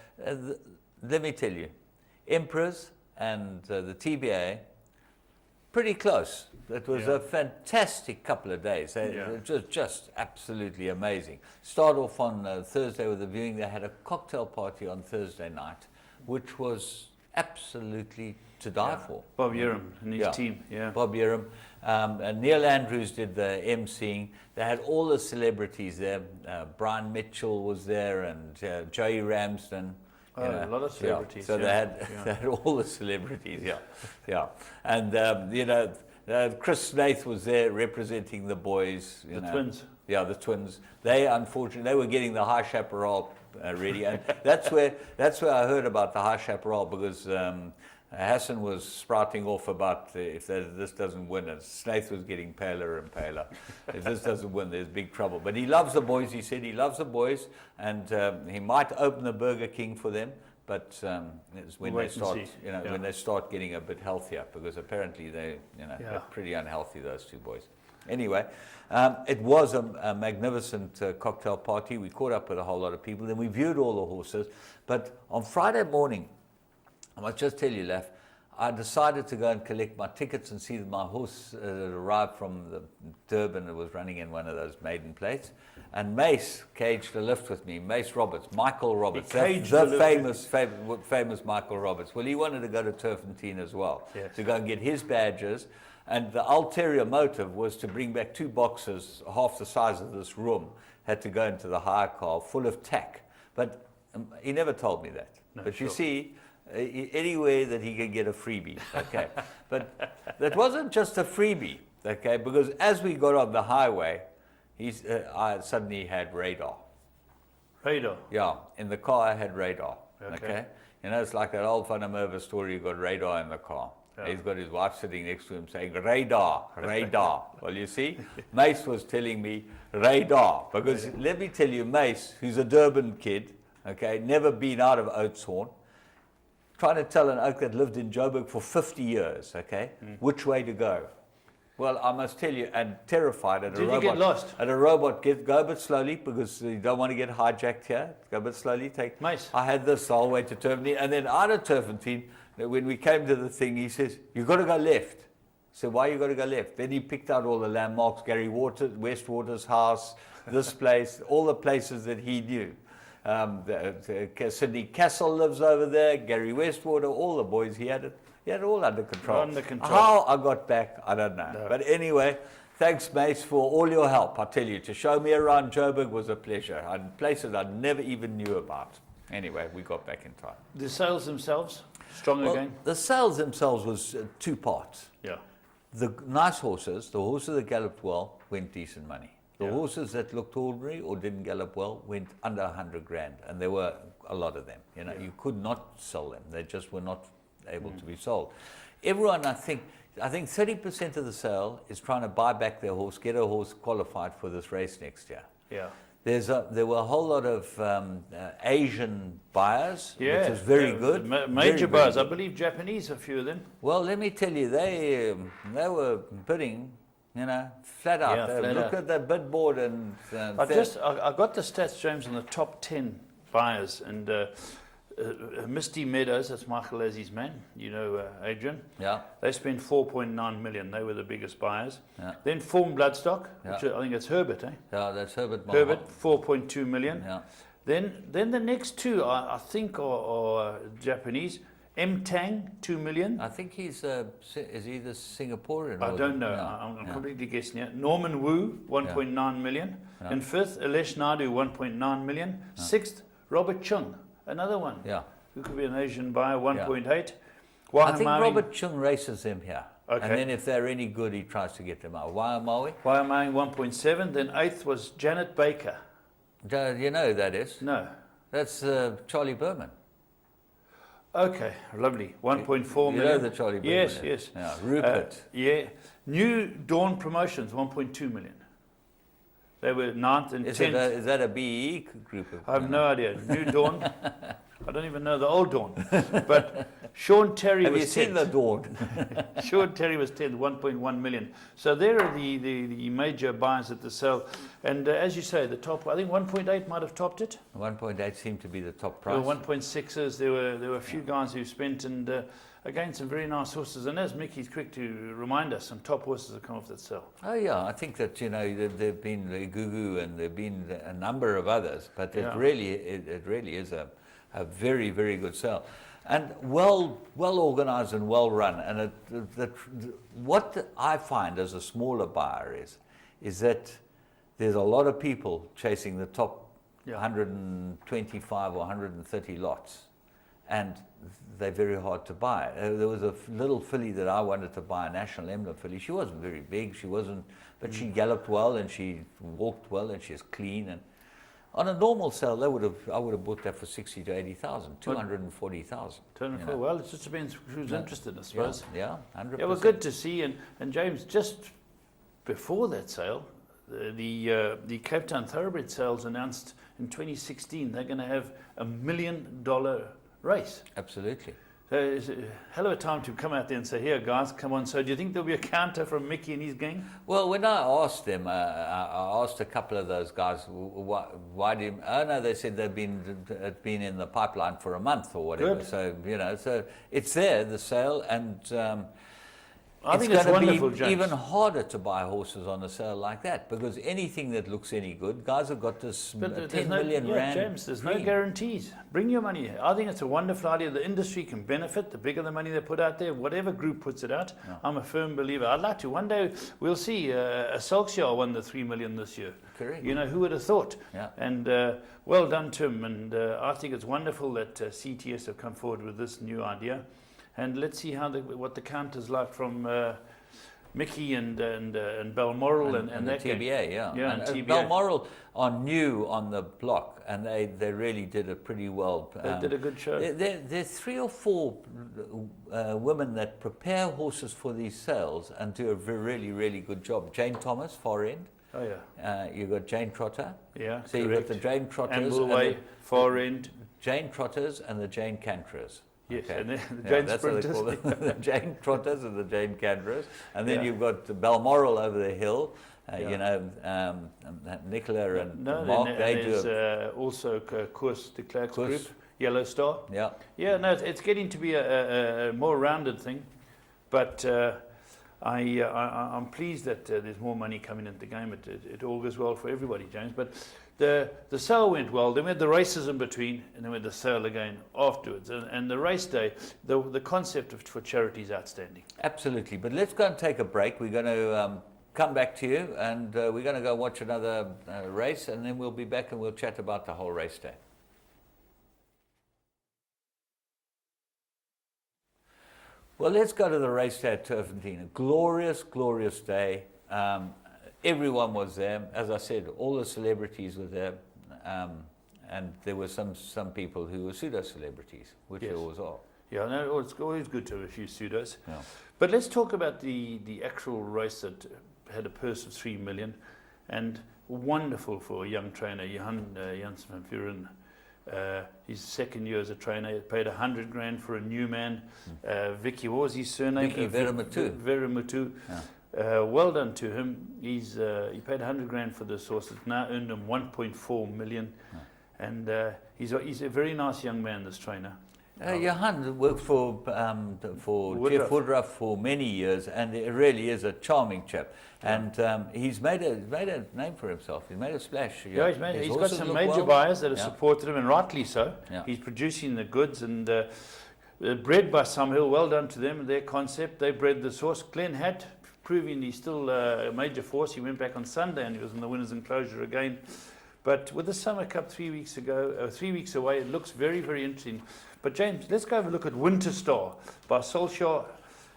Speaker 1: let me tell you, Emperors and the TBA, pretty close. It was a fantastic couple of days. It was just absolutely amazing. Start off on Thursday with a viewing. They had a cocktail party on Thursday night, which was absolutely to die for.
Speaker 2: Bob Yerum and his team. Yeah.
Speaker 1: Bob Yerum. And Neil Andrews did the emceeing. They had all the celebrities there. Brian Mitchell was there, and Joey Ramsden.
Speaker 2: A lot of celebrities.
Speaker 1: So they had all the celebrities. And you know, Chris Snaith was there representing the boys.
Speaker 2: The twins.
Speaker 1: Yeah, the twins. They unfortunately they were getting the high chaparral ready, and that's where I heard about the high chaparral, because Hassan was sprouting off about if this doesn't win, and Snaith was getting paler and paler. If this doesn't win, there's big trouble. But he loves the boys. He said he loves the boys, and he might open the Burger King for them. But it's when they start, when they start getting a bit healthier, because apparently they're pretty unhealthy, those two boys. Anyway, it was a magnificent cocktail party. We caught up with a whole lot of people. Then we viewed all the horses. But on Friday morning, I must just tell you, Laf, I decided to go and collect my tickets and see that my horse had arrived from the Durban. It was running in one of those maiden plates. And Mace caged a lift with me. Mace Roberts, Michael Roberts, the famous Michael Roberts. Well, he wanted to go to Turfentine as well, to go and get his badges. And the ulterior motive was to bring back 2 boxes, half the size of this room, had to go into the hire car full of tack. But he never told me that.
Speaker 2: No,
Speaker 1: but you see, anywhere that he could get a freebie, okay? But that wasn't just a freebie, okay? Because as we got on the highway, I suddenly had radar.
Speaker 2: Radar?
Speaker 1: Yeah, in the car I had radar, okay? You know, it's like that old Van der Merwe story, you got radar in the car. Yeah. He's got his wife sitting next to him saying, radar, radar. Well, you see, Mace was telling me radar, because let me tell you, Mace, who's a Durban kid, okay, never been out of Oudtshoorn, trying to tell an oak that lived in Joburg for 50 years, okay, which way to go. Well, I must tell you, and terrified at a robot.
Speaker 2: Did you get lost?
Speaker 1: At a robot, go a bit slowly, because you don't want to get hijacked here. Go a bit slowly.
Speaker 2: Mace.
Speaker 1: I had this the whole way to Turfentine, and then out of Turfentine, when we came to the thing, he says, "You've got to go left." So why you got to go left? Then he picked out all the landmarks: Gary Westwater's house, this place, all the places that he knew. Sydney Castle lives over there. Gary Westwater, all the boys. He had it all under control. How I got back, I don't know. No. But anyway, thanks, Mace, for all your help. I tell you, to show me around Joburg was a pleasure. And places I never even knew about. Anyway, we got back in time.
Speaker 2: The sales themselves, strong again?
Speaker 1: The sales themselves was 2 parts.
Speaker 2: Yeah.
Speaker 1: The nice horses, the horses that galloped well, went decent money. The horses that looked ordinary or didn't gallop well went under 100 grand. And there were a lot of them. You know, you could not sell them. They just were not able to be sold. Everyone, I think 30% of the sale is trying to buy back their horse, get a horse qualified for this race next year.
Speaker 2: Yeah.
Speaker 1: There were a whole lot of Asian buyers, which is very good.
Speaker 2: Major buyers, I believe Japanese, a few of them.
Speaker 1: Well, let me tell you, they were bidding, you know, flat out. Look at the bid board and.
Speaker 2: I got the stats, James, on the top 10 buyers, and Misty Meadows, that's Michael Lassie's man, you know, Adrian.
Speaker 1: Yeah.
Speaker 2: They spent 4.9 million. They were the biggest buyers.
Speaker 1: Yeah.
Speaker 2: Then Form Bloodstock, which I think it's Herbert, eh?
Speaker 1: Yeah, that's Herbert.
Speaker 2: Herbert, 4.2 million.
Speaker 1: Yeah.
Speaker 2: Then the next 2, I think, are Japanese. M Tang, 2 million.
Speaker 1: I think is he the Singaporean?
Speaker 2: I don't know. Yeah. I'm completely guessing here. Norman Wu, 1.9 million. Yeah. In 5th, Alesh Naidu, 1.9 million. 6th, Robert Chung, another one.
Speaker 1: Yeah.
Speaker 2: Who could be an Asian buyer, 1.8.
Speaker 1: I think Robert Chung races them here.
Speaker 2: Okay.
Speaker 1: And then if they're any good, he tries to get them out. Waiamawi?
Speaker 2: Waiamawi, 1.7. Then 8th was Janet Baker.
Speaker 1: You know who that is?
Speaker 2: No.
Speaker 1: That's Charlie Berman.
Speaker 2: Okay, lovely. 1.4 million.
Speaker 1: You know the Charlie Berman?
Speaker 2: Yes.
Speaker 1: Yeah, Rupert.
Speaker 2: New Dawn Promotions, 1.2 million. They were 9th and 10th.
Speaker 1: Is that a BE group?
Speaker 2: I have no idea. New Dawn. I don't even know the old Dawn. But Sean Terry
Speaker 1: Have
Speaker 2: was
Speaker 1: you seen
Speaker 2: 10th.
Speaker 1: the Dawn?
Speaker 2: Sean Terry was 10th, 1.1 million. So there are the major buyers at the sale. And as you say, the top, I think 1.8 might have topped it.
Speaker 1: 1.8 seemed to be the top
Speaker 2: There
Speaker 1: price.
Speaker 2: were 1.6s. There were a few guys who spent, and again, some very nice horses. And as Mickey's quick to remind us, some top horses have come off that sale.
Speaker 1: Oh yeah, I think that there've been the Gugu and there've been a number of others, but it really is a very, very good sale, and well organized and well run. And what I find as a smaller buyer is that there's a lot of people chasing the top 125 or 130 lots, and they're very hard to buy. There was a little filly that I wanted to buy, a National Emblem filly. She wasn't very big, but she galloped well and she walked well and she's clean. And on a normal sale, I would have bought that for 60 to 80,000, 240,000.
Speaker 2: Well, it just depends who's interested, I suppose.
Speaker 1: Yeah, 100%.
Speaker 2: Yeah, well, good to see. And James, just before that sale, the Cape Town Thoroughbred sales announced in 2016 they're going to have $1 million race.
Speaker 1: Absolutely.
Speaker 2: So it's a hell of a time to come out there and say, here guys, come on. So do you think there'll be a counter from Mickey and his gang?
Speaker 1: Well, when I asked them, I asked a couple of those guys, why do you, oh no, they said it'd been in the pipeline for a month or whatever.
Speaker 2: Good.
Speaker 1: So, so it's there, the sale, and
Speaker 2: I think
Speaker 1: it's
Speaker 2: it's
Speaker 1: going to
Speaker 2: wonderful,
Speaker 1: be
Speaker 2: James.
Speaker 1: even harder to buy horses on a sale like that, because anything that looks any good, guys have got this
Speaker 2: But
Speaker 1: 10 million rand.
Speaker 2: James, there's no
Speaker 1: dream.
Speaker 2: guarantees. Bring your money here. I think it's a wonderful idea. The industry can benefit. The bigger the money they put out there, whatever group puts it out, I'm a firm believer. I'd like to. One day we'll see a Solskjaer won the 3 million this year.
Speaker 1: Correct.
Speaker 2: You know, who would have thought?
Speaker 1: Yeah.
Speaker 2: And well done, Tim. And I think it's wonderful that CTS have come forward with this new idea. And let's see what the counter's like from Mickey and Balmoral and
Speaker 1: the
Speaker 2: that gang.
Speaker 1: TBA, yeah.
Speaker 2: And TBA.
Speaker 1: Balmoral are new on the block, and they really did it pretty well.
Speaker 2: They did a good show.
Speaker 1: There's 3 or 4 women that prepare horses for these sales and do a really, really good job. Jane Thomas, far end.
Speaker 2: Oh, yeah.
Speaker 1: You've got Jane Trotter.
Speaker 2: Yeah,
Speaker 1: So you've got the Jane Trotters.
Speaker 2: And Woolway, far end.
Speaker 1: Jane Trotters and the Jane Canterers.
Speaker 2: Yes,
Speaker 1: Okay.
Speaker 2: and the Jane
Speaker 1: that's what they
Speaker 2: Sprinters.
Speaker 1: call them. The Jane Trotters and the Jane Canterers. And then
Speaker 2: Yeah.
Speaker 1: you've got Balmoral over the hill.
Speaker 2: Yeah.
Speaker 1: You know, Nicola and
Speaker 2: No,
Speaker 1: Mark,
Speaker 2: and
Speaker 1: they do
Speaker 2: there's also Koos de Klerk's
Speaker 1: Koos.
Speaker 2: group, Yellow Star.
Speaker 1: Yeah.
Speaker 2: Yeah, no, it's getting to be a more rounded thing, but I'm pleased that there's more money coming into the game. It all goes well for everybody, James. But the sale went well. Then we had the races in between, and then we had the sale again afterwards. And the race day, the concept for charity is outstanding.
Speaker 1: Absolutely. But let's go and take a break. We're going to come back to you, and we're going to go watch another race, and then we'll be back and we'll chat about the whole race day. Well, let's go to the race day at Turfentine. A glorious, glorious day. Everyone was there. As I said, all the celebrities were there. And there were some people who were pseudo-celebrities, which
Speaker 2: Yes.
Speaker 1: there always are.
Speaker 2: Yeah, no, it's always good to have a few pseudos.
Speaker 1: Yeah.
Speaker 2: But let's talk about the actual race that had a purse of 3 million, and wonderful for a young trainer, Janssen van Vuren. His second year as a trainer, he paid 100 grand for a new man. Vicky, what was his surname?
Speaker 1: Vicky Veremutu.
Speaker 2: Veremutu.
Speaker 1: Yeah.
Speaker 2: Well done to him. He paid 100 grand for this horse. It's now earned him 1.4 million.
Speaker 1: Yeah.
Speaker 2: And he's a very nice young man, this trainer.
Speaker 1: Johan worked for Jeff Woodruff for many years, and it really is a charming chap. And he's made a name for himself. He's made a splash.
Speaker 2: Yeah,
Speaker 1: His
Speaker 2: he's got
Speaker 1: horses
Speaker 2: some
Speaker 1: look
Speaker 2: major
Speaker 1: well.
Speaker 2: buyers that have
Speaker 1: Yeah.
Speaker 2: supported him, and rightly so.
Speaker 1: Yeah.
Speaker 2: He's producing the goods, and bred by Sumhill. Well done to them and their concept. They bred this horse. Glenn Hatt, proving he's still a major force. He went back on Sunday, and he was in the winners' enclosure again. But with the Summer Cup 3 weeks ago, 3 weeks away, it looks very, very interesting. But James, let's go have a look at Winter Star by Solskjaer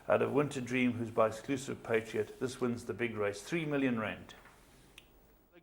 Speaker 2: out of Winter Dream, who's by Exclusive Patriot. This wins the big race, 3 million rand.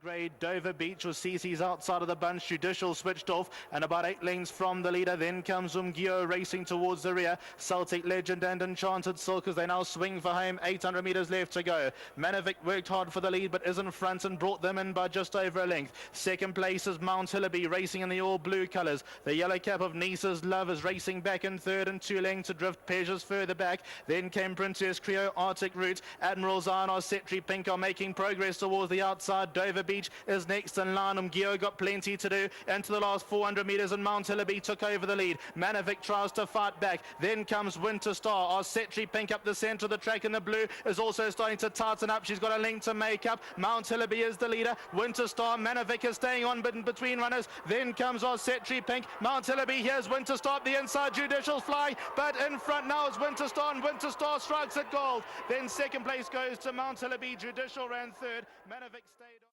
Speaker 6: Grade Dover Beach with CC's outside of the bunch. Judicial switched off and about 8 lengths from the leader. Then comes Umgio racing towards the rear. Celtic Legend and Enchanted Silk as they now swing for home. 800 metres left to go. Manovic worked hard for the lead but is in front and brought them in by just over a length. Second place is Mount Hillaby racing in the all blue colours. The yellow cap of Nisa's Love is racing back in third and 2 lengths to drift Pejas further back. Then came Princess Creo, Arctic Route. Admiral Zion or Setri Pink are making progress towards the outside. Dover Beach is next in line. Umgio got plenty to do. Into the last 400 metres and Mount Hillaby took over the lead. Manovic tries to fight back. Then comes Winter Star. Our Setri Pink up the centre of the track in the blue is also starting to tighten up. She's got a length to make up. Mount Hillaby is the leader. Winter Star, Manovic is staying on but in between runners. Then comes our Setri Pink. Mount Hillaby, here's Winter Star up the inside. Judicial fly, but in front now is Winter Star, and Winter Star strikes at gold. Then second place goes to Mount Hillaby. Judicial ran third. Manovic stayed on.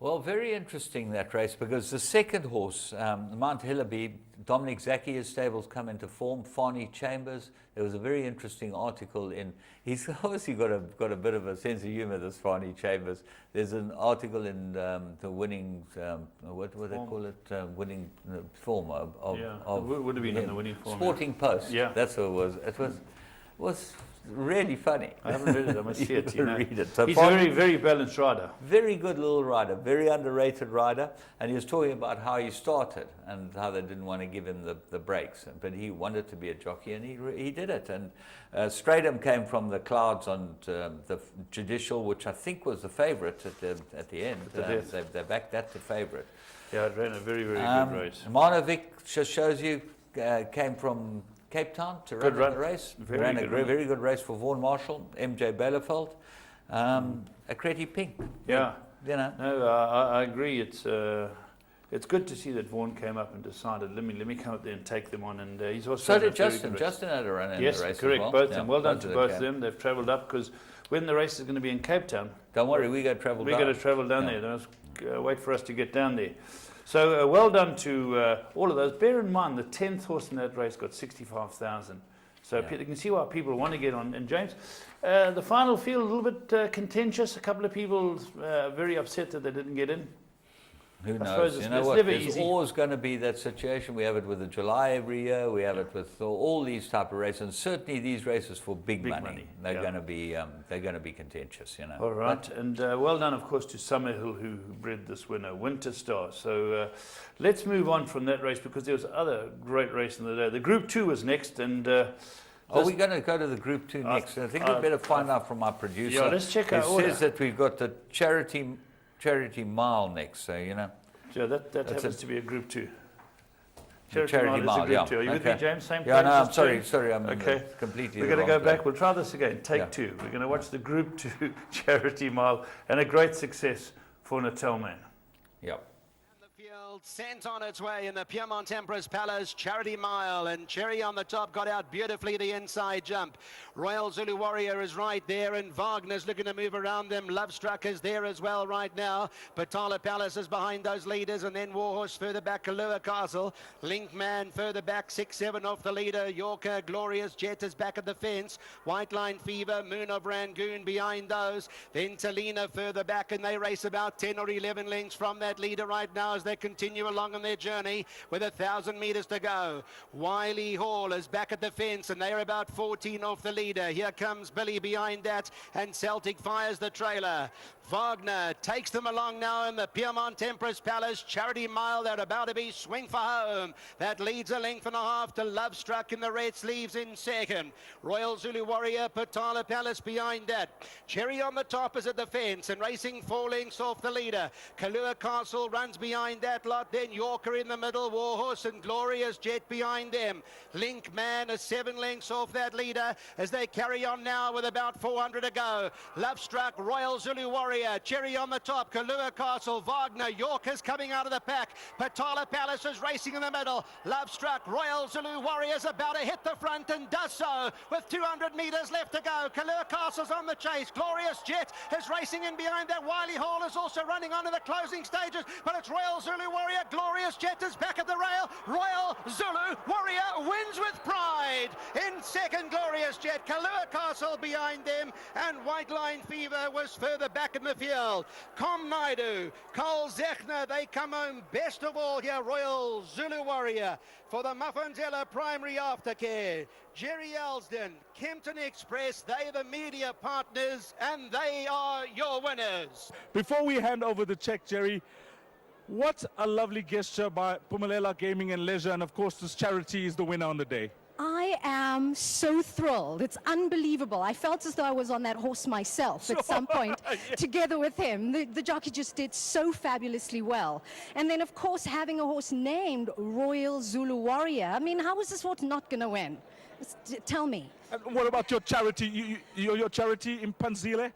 Speaker 1: Well, very interesting that race, because the second horse, Mount Hillaby, Dominic Zacchia's stables come into form. Farney Chambers. There was a very interesting article in. He's obviously got a bit of a sense of humour, this Farney Chambers. There's an article in the winning, what do they call it? Winning form of
Speaker 2: would have been in the winning form.
Speaker 1: Sporting Post.
Speaker 2: Yeah,
Speaker 1: that's what it was. It was really funny.
Speaker 2: I haven't read it. I must see it. You know.
Speaker 1: Read it. So
Speaker 2: he's a very, very balanced rider.
Speaker 1: Very good little rider, very underrated rider. And he was talking about how he started and how they didn't want to give him the breaks. But he wanted to be a jockey, and he did it. And Stratham came from the clouds on the Judicial, which I think was the favourite at the end. They backed that to favourite.
Speaker 2: Yeah, it ran a very, very good race.
Speaker 1: Marnovic just shows you came from Cape Town to run the race. Ran a very good race for Vaughan Marshall, MJ Bellefield, a Creti Pink.
Speaker 2: Yeah,
Speaker 1: you know.
Speaker 2: No, I agree. It's good to see that Vaughan came up and decided, let me come up there and take them on. And he's also
Speaker 1: so did Justin. Justin had a run in the race.
Speaker 2: Yes, correct.
Speaker 1: Well.
Speaker 2: Both of them. Well done to both of them. They've travelled up, because when the race is going to be in Cape Town,
Speaker 1: don't worry, we got to travel.
Speaker 2: We're going to travel down there. Don't wait for us to get down there. So well done to all of those. Bear in mind, the 10th horse in that race got 65,000. So you can see why people want to get on. And James, the final field, a little bit contentious. A couple of people very upset that they didn't get in.
Speaker 1: Who knows? You know what? There's always going to be that situation. We have it with the July every year. We have it with all these type of races. And certainly these races for big money. They're going to be contentious. You know.
Speaker 2: All right, and well done, of course, to Summerhill who bred this winner, Winter Star. So let's move on from that race, because there was other great race in the day. The Group 2 was next, and.
Speaker 1: Are we going to go to the Group 2 next? I think we better find out from our producer.
Speaker 2: Yeah, let's check our order.
Speaker 1: It says that we've got the Charity Mile next, so you know.
Speaker 2: Yeah, that happens to be a Group 2.
Speaker 1: Charity Mile, yeah.
Speaker 2: Are you with me, James? Same
Speaker 1: yeah,
Speaker 2: place?
Speaker 1: No, I'm sorry, I'm completely.
Speaker 2: We're going to go back. We'll try this again. Take 2. We're going to watch the Group 2 Charity Mile, and a great success for Natal Man.
Speaker 1: Yep.
Speaker 8: Sent on its way in the Piedmont Emperor's Palace Charity Mile, and Cherry on the top got out beautifully the inside jump. Royal Zulu Warrior is right there, and Wagner's looking to move around them. Lovestruck is there as well right now. Patala Palace is behind those leaders, and then Warhorse further back, Kalua Castle. Linkman further back, 6-7 off the leader. Yorker, Glorious Jet is back at the fence. White Line Fever, Moon of Rangoon behind those. Then Talina further back, and they race about 10 or 11 lengths from that leader right now as they continue along on their journey with 1,000 metres to go. Wiley Hall is back at the fence, and they are about 14 off the leader. Here comes Billy behind that, and Celtic fires the trailer. Wagner takes them along now in the Piedmont Emperor's Palace Charity Mile. They're about to be swing for home. That leads a length and a half to Lovestruck in the red sleeves in second. Royal Zulu Warrior, Patala Palace behind that. Cherry on the top is at the fence and racing 4 lengths off the leader. Kalua Castle runs behind that lot. Then Yorker in the middle, Warhorse and Glorious Jet behind them. Link Man is 7 lengths off that leader as they carry on now with about 400 to go. Lovestruck, Royal Zulu Warrior, Cherry on the top, Kalua Castle, Wagner, Yorker's coming out of the pack. Patala Palace is racing in the middle. Lovestruck, Royal Zulu Warrior's about to hit the front and does so with 200 metres left to go. Kalua Castle's on the chase. Glorious Jet is racing in behind that. Wiley Hall is also running on to the closing stages, but it's Royal Zulu Warrior. Glorious Jet is back at the rail. Royal Zulu Warrior wins with pride. In second, Glorious just yet. Kalua Castle behind them, and White Line Fever was further back in the field. Com Naidu, Cole Zechner, they come home best of all here. Royal Zulu Warrior for the Muffanzella Primary Aftercare. Jerry Elsden, Kempton Express, they're the media partners, and they are your winners.
Speaker 9: Before we hand over the check, Jerry, what a lovely gesture by Pumalela Gaming and Leisure, and of course this charity is the winner on the day.
Speaker 10: I am so thrilled. It's unbelievable. I felt as though I was on that horse myself at some point, together with him. The jockey just did so fabulously well. And then, of course, having a horse named Royal Zulu Warrior. I mean, how is this horse not going to win? Tell me.
Speaker 9: And what about your charity? Your charity in Panzile?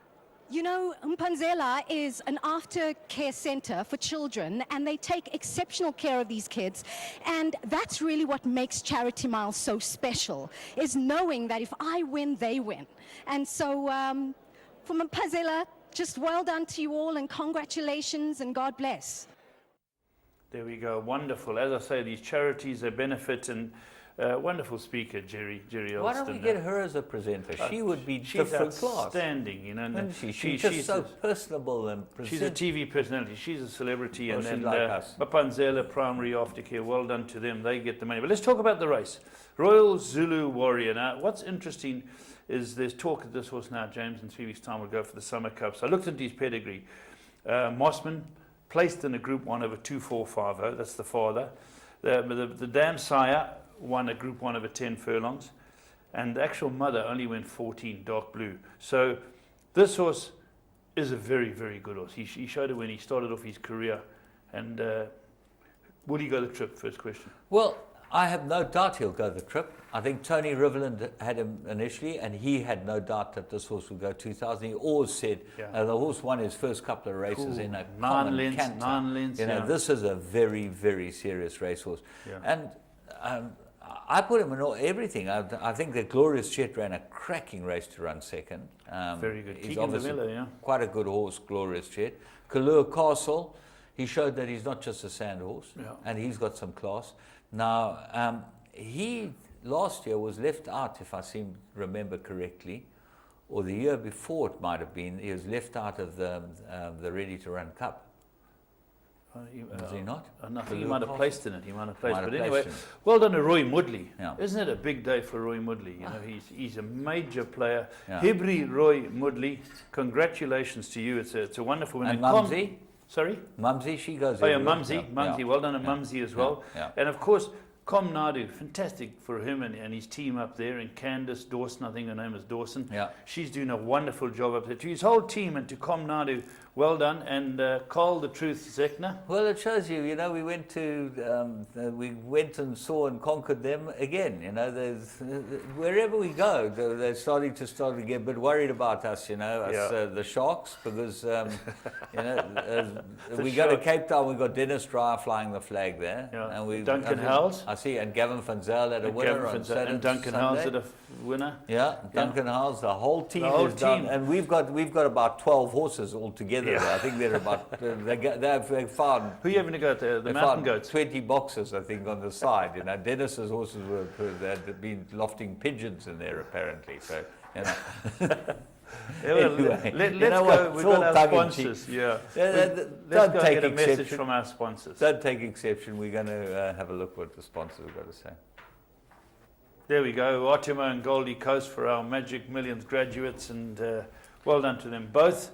Speaker 10: You know, Mpanzela is an aftercare center for children, and they take exceptional care of these kids. And that's really what makes Charity Mile so special, is knowing that if I win, they win. And so from Mpanzela, just well done to you all, and congratulations, and God bless.
Speaker 2: There we go. Wonderful. As I say, these charities, they benefit, and wonderful speaker, Jerry Elston.
Speaker 1: Why don't we get her as a presenter? She would be different class.
Speaker 2: Outstanding, you know.
Speaker 1: And she's just so personable and
Speaker 2: she's a TV personality. She's a celebrity,
Speaker 1: well,
Speaker 2: and then
Speaker 1: like us.
Speaker 2: Mapanzela Primary Aftercare. Well done to them. They get the money. But let's talk about the race. Royal Zulu Warrior. Now, what's interesting is there's talk that this horse now, James, in 3 weeks' time will go for the Summer Cup. So I looked into his pedigree. Mossman placed in a Group 1 over 2450. That's the father. The dam sire won a Group 1 over 10 furlongs, and the actual mother only went 14, dark blue. So this horse is a very, very good horse. He showed it when he started off his career. And will he go the trip? First question.
Speaker 1: Well, I have no doubt he'll go the trip. I think Tony Riverland had him initially, and he had no doubt that this horse would go 2,000. He always said the horse won his first couple of races in a common canter.
Speaker 2: 9 lengths.
Speaker 1: You know, this is a very, very serious racehorse. Yeah. And I put him in everything. I think that Glorious Jet ran a cracking race to run second.
Speaker 2: Very good.
Speaker 1: He's obviously quite a good horse, Glorious Jet. Kalua Castle, he showed that he's not just a sand horse, and he's got some class. Now, he last year was left out, if I remember correctly, or the year before it might have been. He was left out of the Ready to Run Cup. Was he not?
Speaker 2: I think he might have placed in it. He might have placed. But anyway, well done to Roy Mudley. Yeah. Isn't it a big day for Roy Mudley? You know, he's a major player. Yeah. Hibri Roy Mudley, congratulations to you. It's a wonderful win.
Speaker 1: And Mumsy?
Speaker 2: Sorry?
Speaker 1: Mumsy, she goes.
Speaker 2: Oh yeah, Mumsy. Well done to Mumsy as well.
Speaker 1: Yeah.
Speaker 2: And of course, Com Naidu, fantastic for him and his team up there. And Candace Dawson, I think her name is Dawson. Yeah. She's doing a wonderful job up there. To his whole team and to Com Naidu, well done. And Carl the Truth Zechner.
Speaker 1: Well, it shows you, you know, we went and saw and conquered them again. You know, wherever we go, they're starting to get a bit worried about us, you know, the Sharks, because, you know, we go to Cape Town, we've got Dennis Dreyer flying the flag there. Yeah. And
Speaker 2: Duncan Howells.
Speaker 1: I see, and Gavin van Zyl had a winner on Saturday.
Speaker 2: And Duncan Howells had a winner.
Speaker 1: Yeah, Duncan Howells, the whole team is done. And we've got about 12 horses altogether. Yeah. I think they're about, they found...
Speaker 2: Who are you having to go to? The mountain goats?
Speaker 1: 20 boxes, I think, on the side. You know, Dennis's horses had been lofting pigeons in there, apparently. So, you know...
Speaker 2: Anyway, let's go. We've got our sponsors. Yeah. Let's go get a message from our sponsors.
Speaker 1: Don't take exception. We're going to have a look what the sponsors have got to say.
Speaker 2: There we go. Otimo and Goldie Coast for our Magic Millions graduates, and well done to them both.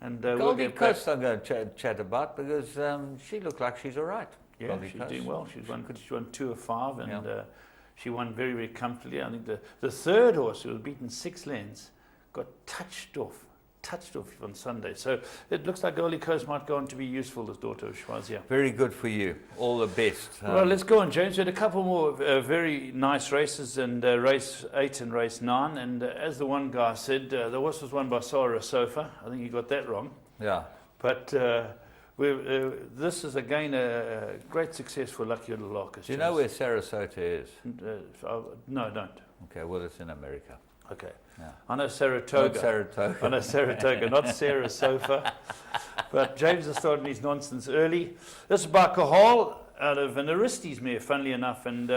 Speaker 2: And
Speaker 1: Goldie Coast I'm going to chat about, because she looked like she's all right.
Speaker 2: Yeah, Goldie Coast. Doing well. She won 2 of 5, and she won very, very comfortably. I think the third horse, who was beaten 6 lengths, got touched off on Sunday. So it looks like Goldie Coast might go on to be useful as daughter of Schwazia.
Speaker 1: Very good for you. All the best.
Speaker 2: Well, let's go on, James. We had a couple more very nice races, and race 8 and race 9. And as the one guy said, the horse was won by Sarah Sofa. I think he got that wrong.
Speaker 1: Yeah.
Speaker 2: But this is again a great success for Lucky Little Larkus.
Speaker 1: Do you know where Sarasota is?
Speaker 2: No, I don't.
Speaker 1: Okay, well, it's in America.
Speaker 2: Okay. Yeah. I know Saratoga.
Speaker 1: Not Saratoga.
Speaker 2: I know Saratoga, not Sarah Sofa. But James has started his nonsense early. This is by Cahal out of an Aristes mare, funnily enough. And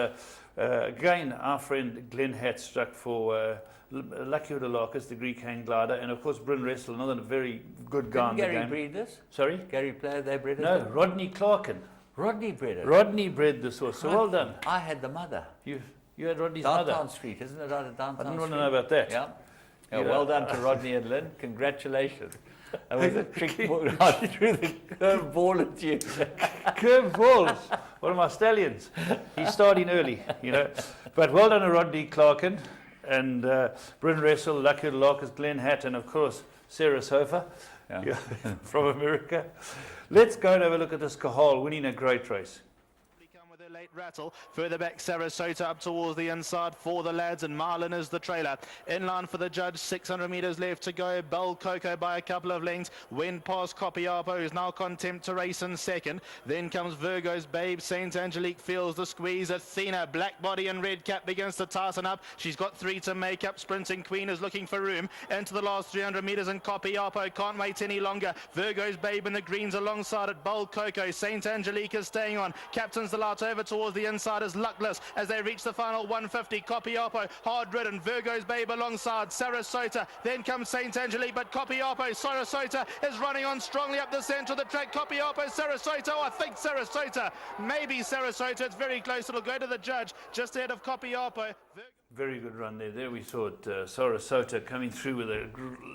Speaker 2: Again, our friend Glenn Hatt struck for Lucky Udalarcus, the Greek hang glider, and of course Bryn Wrestle, another very good guy in the
Speaker 1: Gary
Speaker 2: game.
Speaker 1: breed this?
Speaker 2: Sorry?
Speaker 1: Gary Player, they bred it?
Speaker 2: No, Rodney Clarkin.
Speaker 1: Rodney bred it.
Speaker 2: Rodney bred this horse, so well done.
Speaker 1: I had the mother.
Speaker 2: You had Rodney's
Speaker 1: Downtown
Speaker 2: mother.
Speaker 1: Street, isn't it out of Downtown
Speaker 2: I didn't want
Speaker 1: Street?
Speaker 2: to know about that.
Speaker 1: Yeah. Yeah,
Speaker 2: You
Speaker 1: well
Speaker 2: know.
Speaker 1: done to Rodney and Lynn. Congratulations. That was a trick ball. I threw the curve ball at you.
Speaker 2: Curve balls. One of my stallions. He's starting early, you know. But well done to Rodney Clarkin and Bryn Wrestle, Lucky Udalarcus, Glenn Hatt, and of course Sarah Sofa from America. Let's go and have a look at this Cahal winning a great race.
Speaker 6: With a late rattle. Further back, Sarasota up towards the inside for the lads, and Marlin is the trailer. In line for the judge, 600 metres left to go. Bell Coco by a couple of lengths. Went past Copiapo, who's now contempt to race in second. Then comes Virgo's Babe. Saint Angelique feels the squeeze. Athena, black body and red cap, begins to tighten up. She's got 3 to make up. Sprinting Queen is looking for room. Into the last 300 metres, and Copiapo can't wait any longer. Virgo's Babe in the greens alongside it. Bell Coco. Saint Angelique is staying on. Captains the lot over towards the inside is Luckless as they reach the final 150. Copiapo, hard ridden. Virgo's Babe alongside Sarasota. Then comes Saint Angelique, but Copiapo, Sarasota is running on strongly up the centre of the track. Copiapo, Sarasota. Oh, I think Sarasota. Maybe Sarasota. It's very close. It'll go to the judge just ahead of Copiapo.
Speaker 2: Very good run there. There we saw it, Sarasota coming through with a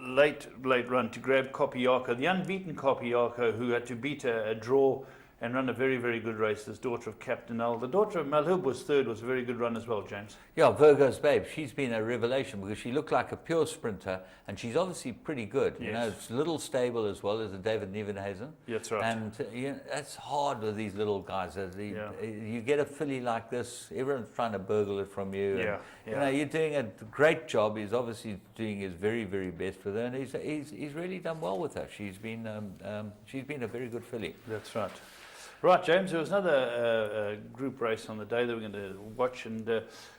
Speaker 2: late run to grab Copiaco, the unbeaten Copiaco, who had to beat a draw and run a very, very good race. This daughter of Captain L. The daughter of Malhub was third, was a very good run as well, James.
Speaker 1: Yeah, Virgo's Babe, she's been a revelation because she looked like a pure sprinter and she's obviously pretty good. You know, it's a little stable as well as the David Nievenhuizen.
Speaker 2: Yeah, that's right.
Speaker 1: And you know, that's hard with these little guys. You get a filly like this, everyone's trying to burgle it from you.
Speaker 2: Yeah,
Speaker 1: You know, you're doing a great job. He's obviously doing his very, very best with her, and he's really done well with her. She's been a very good filly.
Speaker 2: That's right. Right, James, there was another group race on the day that we're going to watch, and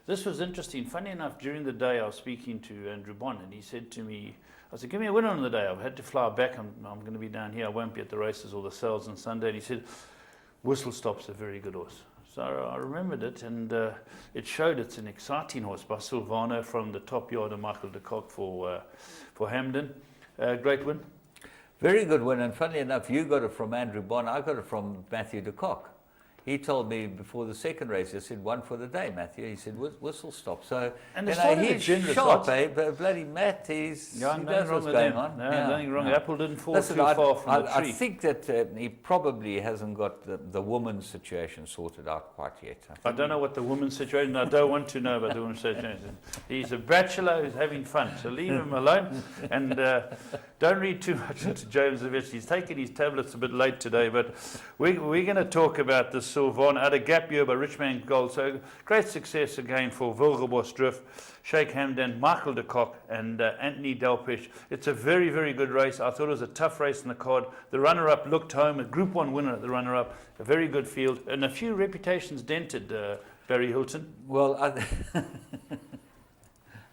Speaker 2: this was interesting. Funny enough, during the day I was speaking to Andrew Bond, and he said to me, I said, give me a winner on the day. I've had to fly back. I'm going to be down here. I won't be at the races or the sales on Sunday. And he said, Whistle Stop's a very good horse. So I remembered it, and it showed it's an exciting horse by Silvano from the top yard of Michael de Kock for Hamden. Great win.
Speaker 1: Very good win, and funnily enough, you got it from Andrew Bond. I got it from Matthew de Kock. He told me before the second race, he said, one for the day, Matthew. He said, Whistle Stop. So,
Speaker 2: and
Speaker 1: you know, he's sharp,
Speaker 2: lot.
Speaker 1: But bloody Matt, he
Speaker 2: nothing
Speaker 1: knows
Speaker 2: wrong
Speaker 1: what's
Speaker 2: with
Speaker 1: going
Speaker 2: him.
Speaker 1: on.
Speaker 2: No, nothing wrong. Apple didn't fall
Speaker 1: Listen,
Speaker 2: too far from the tree.
Speaker 1: I think that he probably hasn't got the woman's situation sorted out quite yet.
Speaker 2: I don't know what the woman's situation, I don't want to know about the woman's situation. He's a bachelor who's having fun, so leave him alone. And don't read too much into James Zavich. He's taken his tablets a bit late today, but we're going to talk about the Sylvan at a gap year by Richmond Gold. So great success again for Wilgebos Drift, Sheikh Hamdan, Michael de Kock, and Anthony Delpesh. It's a very, very good race. I thought it was a tough race in the card. The runner-up looked home, a Group 1 winner at the runner-up, a very good field, and a few reputations dented, Barry Hilton.
Speaker 1: Well,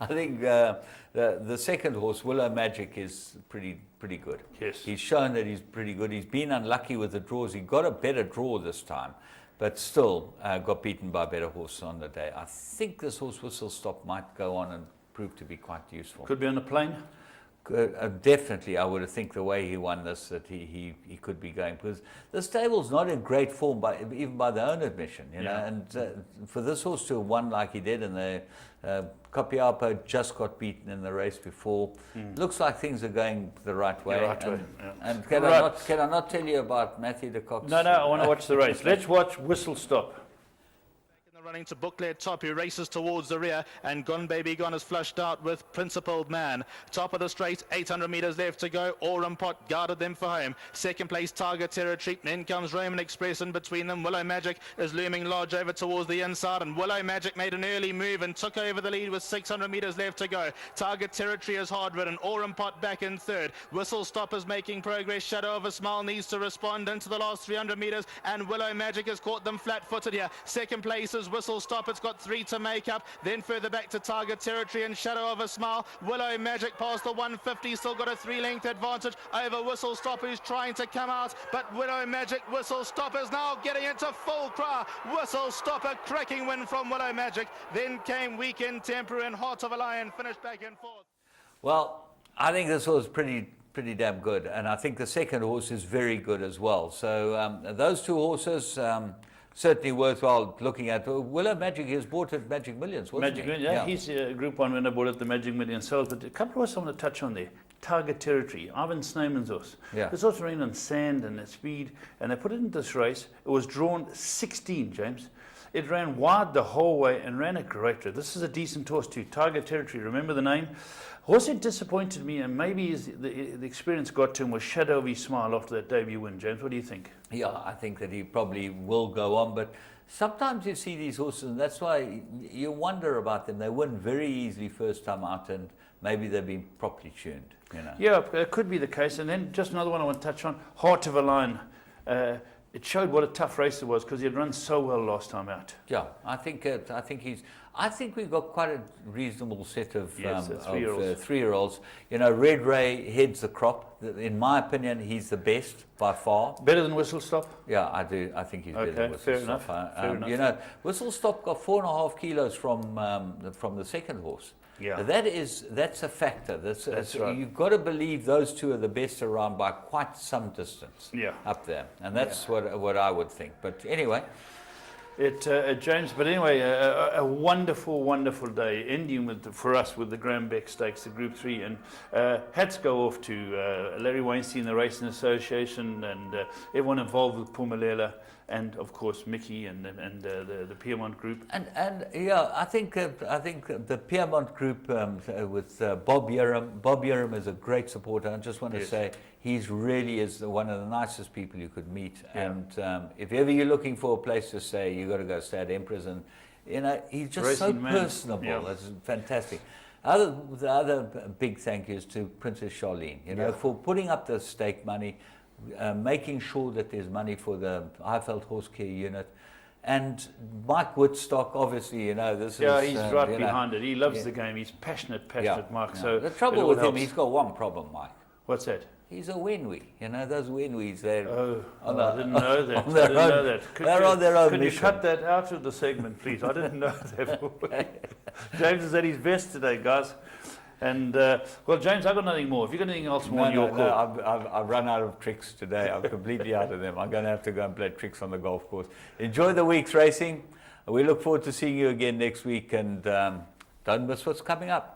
Speaker 1: I think the second horse, Willow Magic, is pretty good.
Speaker 2: Yes.
Speaker 1: He's shown that he's pretty good. He's been unlucky with the draws. He got a better draw this time, but still got beaten by a better horse on the day. I think this horse, Whistle Stop, might go on and prove to be quite useful.
Speaker 2: Could be on a plane.
Speaker 1: Definitely, I would have think the way he won this, that he could be going, because the stable's not in great form, even by their own admission, you know. And for this horse to have won like he did, and the Copiapo just got beaten in the race before, looks like things are going the right way. And can I not tell you about Matthew de Kock's?
Speaker 2: No, I want to watch the race. Let's watch Whistle Stop.
Speaker 6: Running to Booklet top, who races towards the rear, and Gone Baby Gone is flushed out with Principled Man. Top of the straight, 800 metres left to go. Aurum Pot guarded them for home. Second place, Target Territory. Then comes Roman Express in between them. Willow Magic is looming large over towards the inside, and Willow Magic made an early move and took over the lead with 600 metres left to go. Target Territory is hard ridden. Aurum Pot back in third. Whistle Stop is making progress. Shadow of a Smile needs to respond into the last 300 metres, and Willow Magic has caught them flat-footed here. Second place is Whistle Stop. It's got 3 to make up. Then further back to Target Territory and Shadow of a Smile. Willow Magic past the 150. Still got a 3-length advantage over Whistle Stop, who's trying to come out. But Willow Magic, Whistle Stop is now getting into full cry. Whistle Stop, a cracking win from Willow Magic. Then came Weekend Temper and Heart of a Lion, finished back and forth.
Speaker 1: Well, I think this was pretty damn good, and I think the second horse is very good as well. So those 2 horses certainly worthwhile looking at. Willow Magic is bought at Magic Millions, wasn't
Speaker 2: Magic
Speaker 1: he?
Speaker 2: Millions, yeah. He's a Group 1 winner, bought at the Magic Millions sales. But a couple of horses I want to touch on there. Target Territory, Ivan Snowman's horse.
Speaker 1: Yeah.
Speaker 2: This horse ran on sand and at speed, and they put it into this race. It was drawn 16, James. It ran wide the whole way and ran a great race. This is a decent horse too. Target Territory, remember the name? Horse that disappointed me, and maybe the experience got to him, was Shadow of His Smile after that debut win. James, what do you think?
Speaker 1: Yeah, I think that he probably will go on, but sometimes you see these horses, and that's why you wonder about them. They win very easily first time out, and maybe they've been properly tuned, you know.
Speaker 2: Yeah, it could be the case. And then just another one I want to touch on, Heart of a Lion. It showed what a tough race it was because he had run so well last time out.
Speaker 1: Yeah, I think we've got quite a reasonable set of,
Speaker 2: Yes,
Speaker 1: of 3-year-olds. You know, Red Ray heads the crop. In my opinion, he's the best by far.
Speaker 2: Better than Whistle Stop?
Speaker 1: Yeah, I do. I think he's better than Whistle
Speaker 2: fair
Speaker 1: Stop.
Speaker 2: enough. Fair enough.
Speaker 1: You know, Whistle Stop got 4.5 kilos from the second horse.
Speaker 2: Yeah.
Speaker 1: That's a factor. That's
Speaker 2: right.
Speaker 1: You've got to believe those 2 are the best around by quite some distance.
Speaker 2: Yeah.
Speaker 1: Up there, and that's what I would think. But anyway.
Speaker 2: James, but anyway, a wonderful, wonderful day ending for us with the Graham Beck Stakes, the Group 3, and hats go off to Larry Weinstein, the Racing Association, and everyone involved with Phumelela, and of course Mickey and the Piedmont Group.
Speaker 1: And yeah, I think the Piedmont Group with Bob Yerum. Bob Yerum is a great supporter. I just want to say he's really is one of the nicest people you could meet.
Speaker 2: Yeah.
Speaker 1: And if ever you're looking for a place to stay, you got to go stay at Emperor's, and you know he's just
Speaker 2: Racing
Speaker 1: so
Speaker 2: man.
Speaker 1: personable.
Speaker 2: Yeah.
Speaker 1: It's fantastic. The other big thank you is to Princess Charlene. You know, for putting up the stake money, making sure that there's money for the Highveld Horse Care Unit. And Mike Woodstock, obviously, you know, this is...
Speaker 2: Yeah, he's right behind it. He loves the game. He's passionate, Mike.
Speaker 1: Yeah.
Speaker 2: So
Speaker 1: the trouble with him, he's got one problem, Mike.
Speaker 2: What's that?
Speaker 1: He's a wenwee. You know, those wenwees, they're...
Speaker 2: I didn't know that. I didn't know that.
Speaker 1: They're on their own
Speaker 2: Could
Speaker 1: mission.
Speaker 2: you cut that out of the segment, please? I didn't know that. James is at his best today, guys. And, well, James, I've got nothing more. Have you got anything else more on your call?
Speaker 1: No, I've run out of tricks today. I'm completely out of them. I'm going to have to go and play tricks on the golf course. Enjoy the week's racing. We look forward to seeing you again next week, and don't miss what's coming up.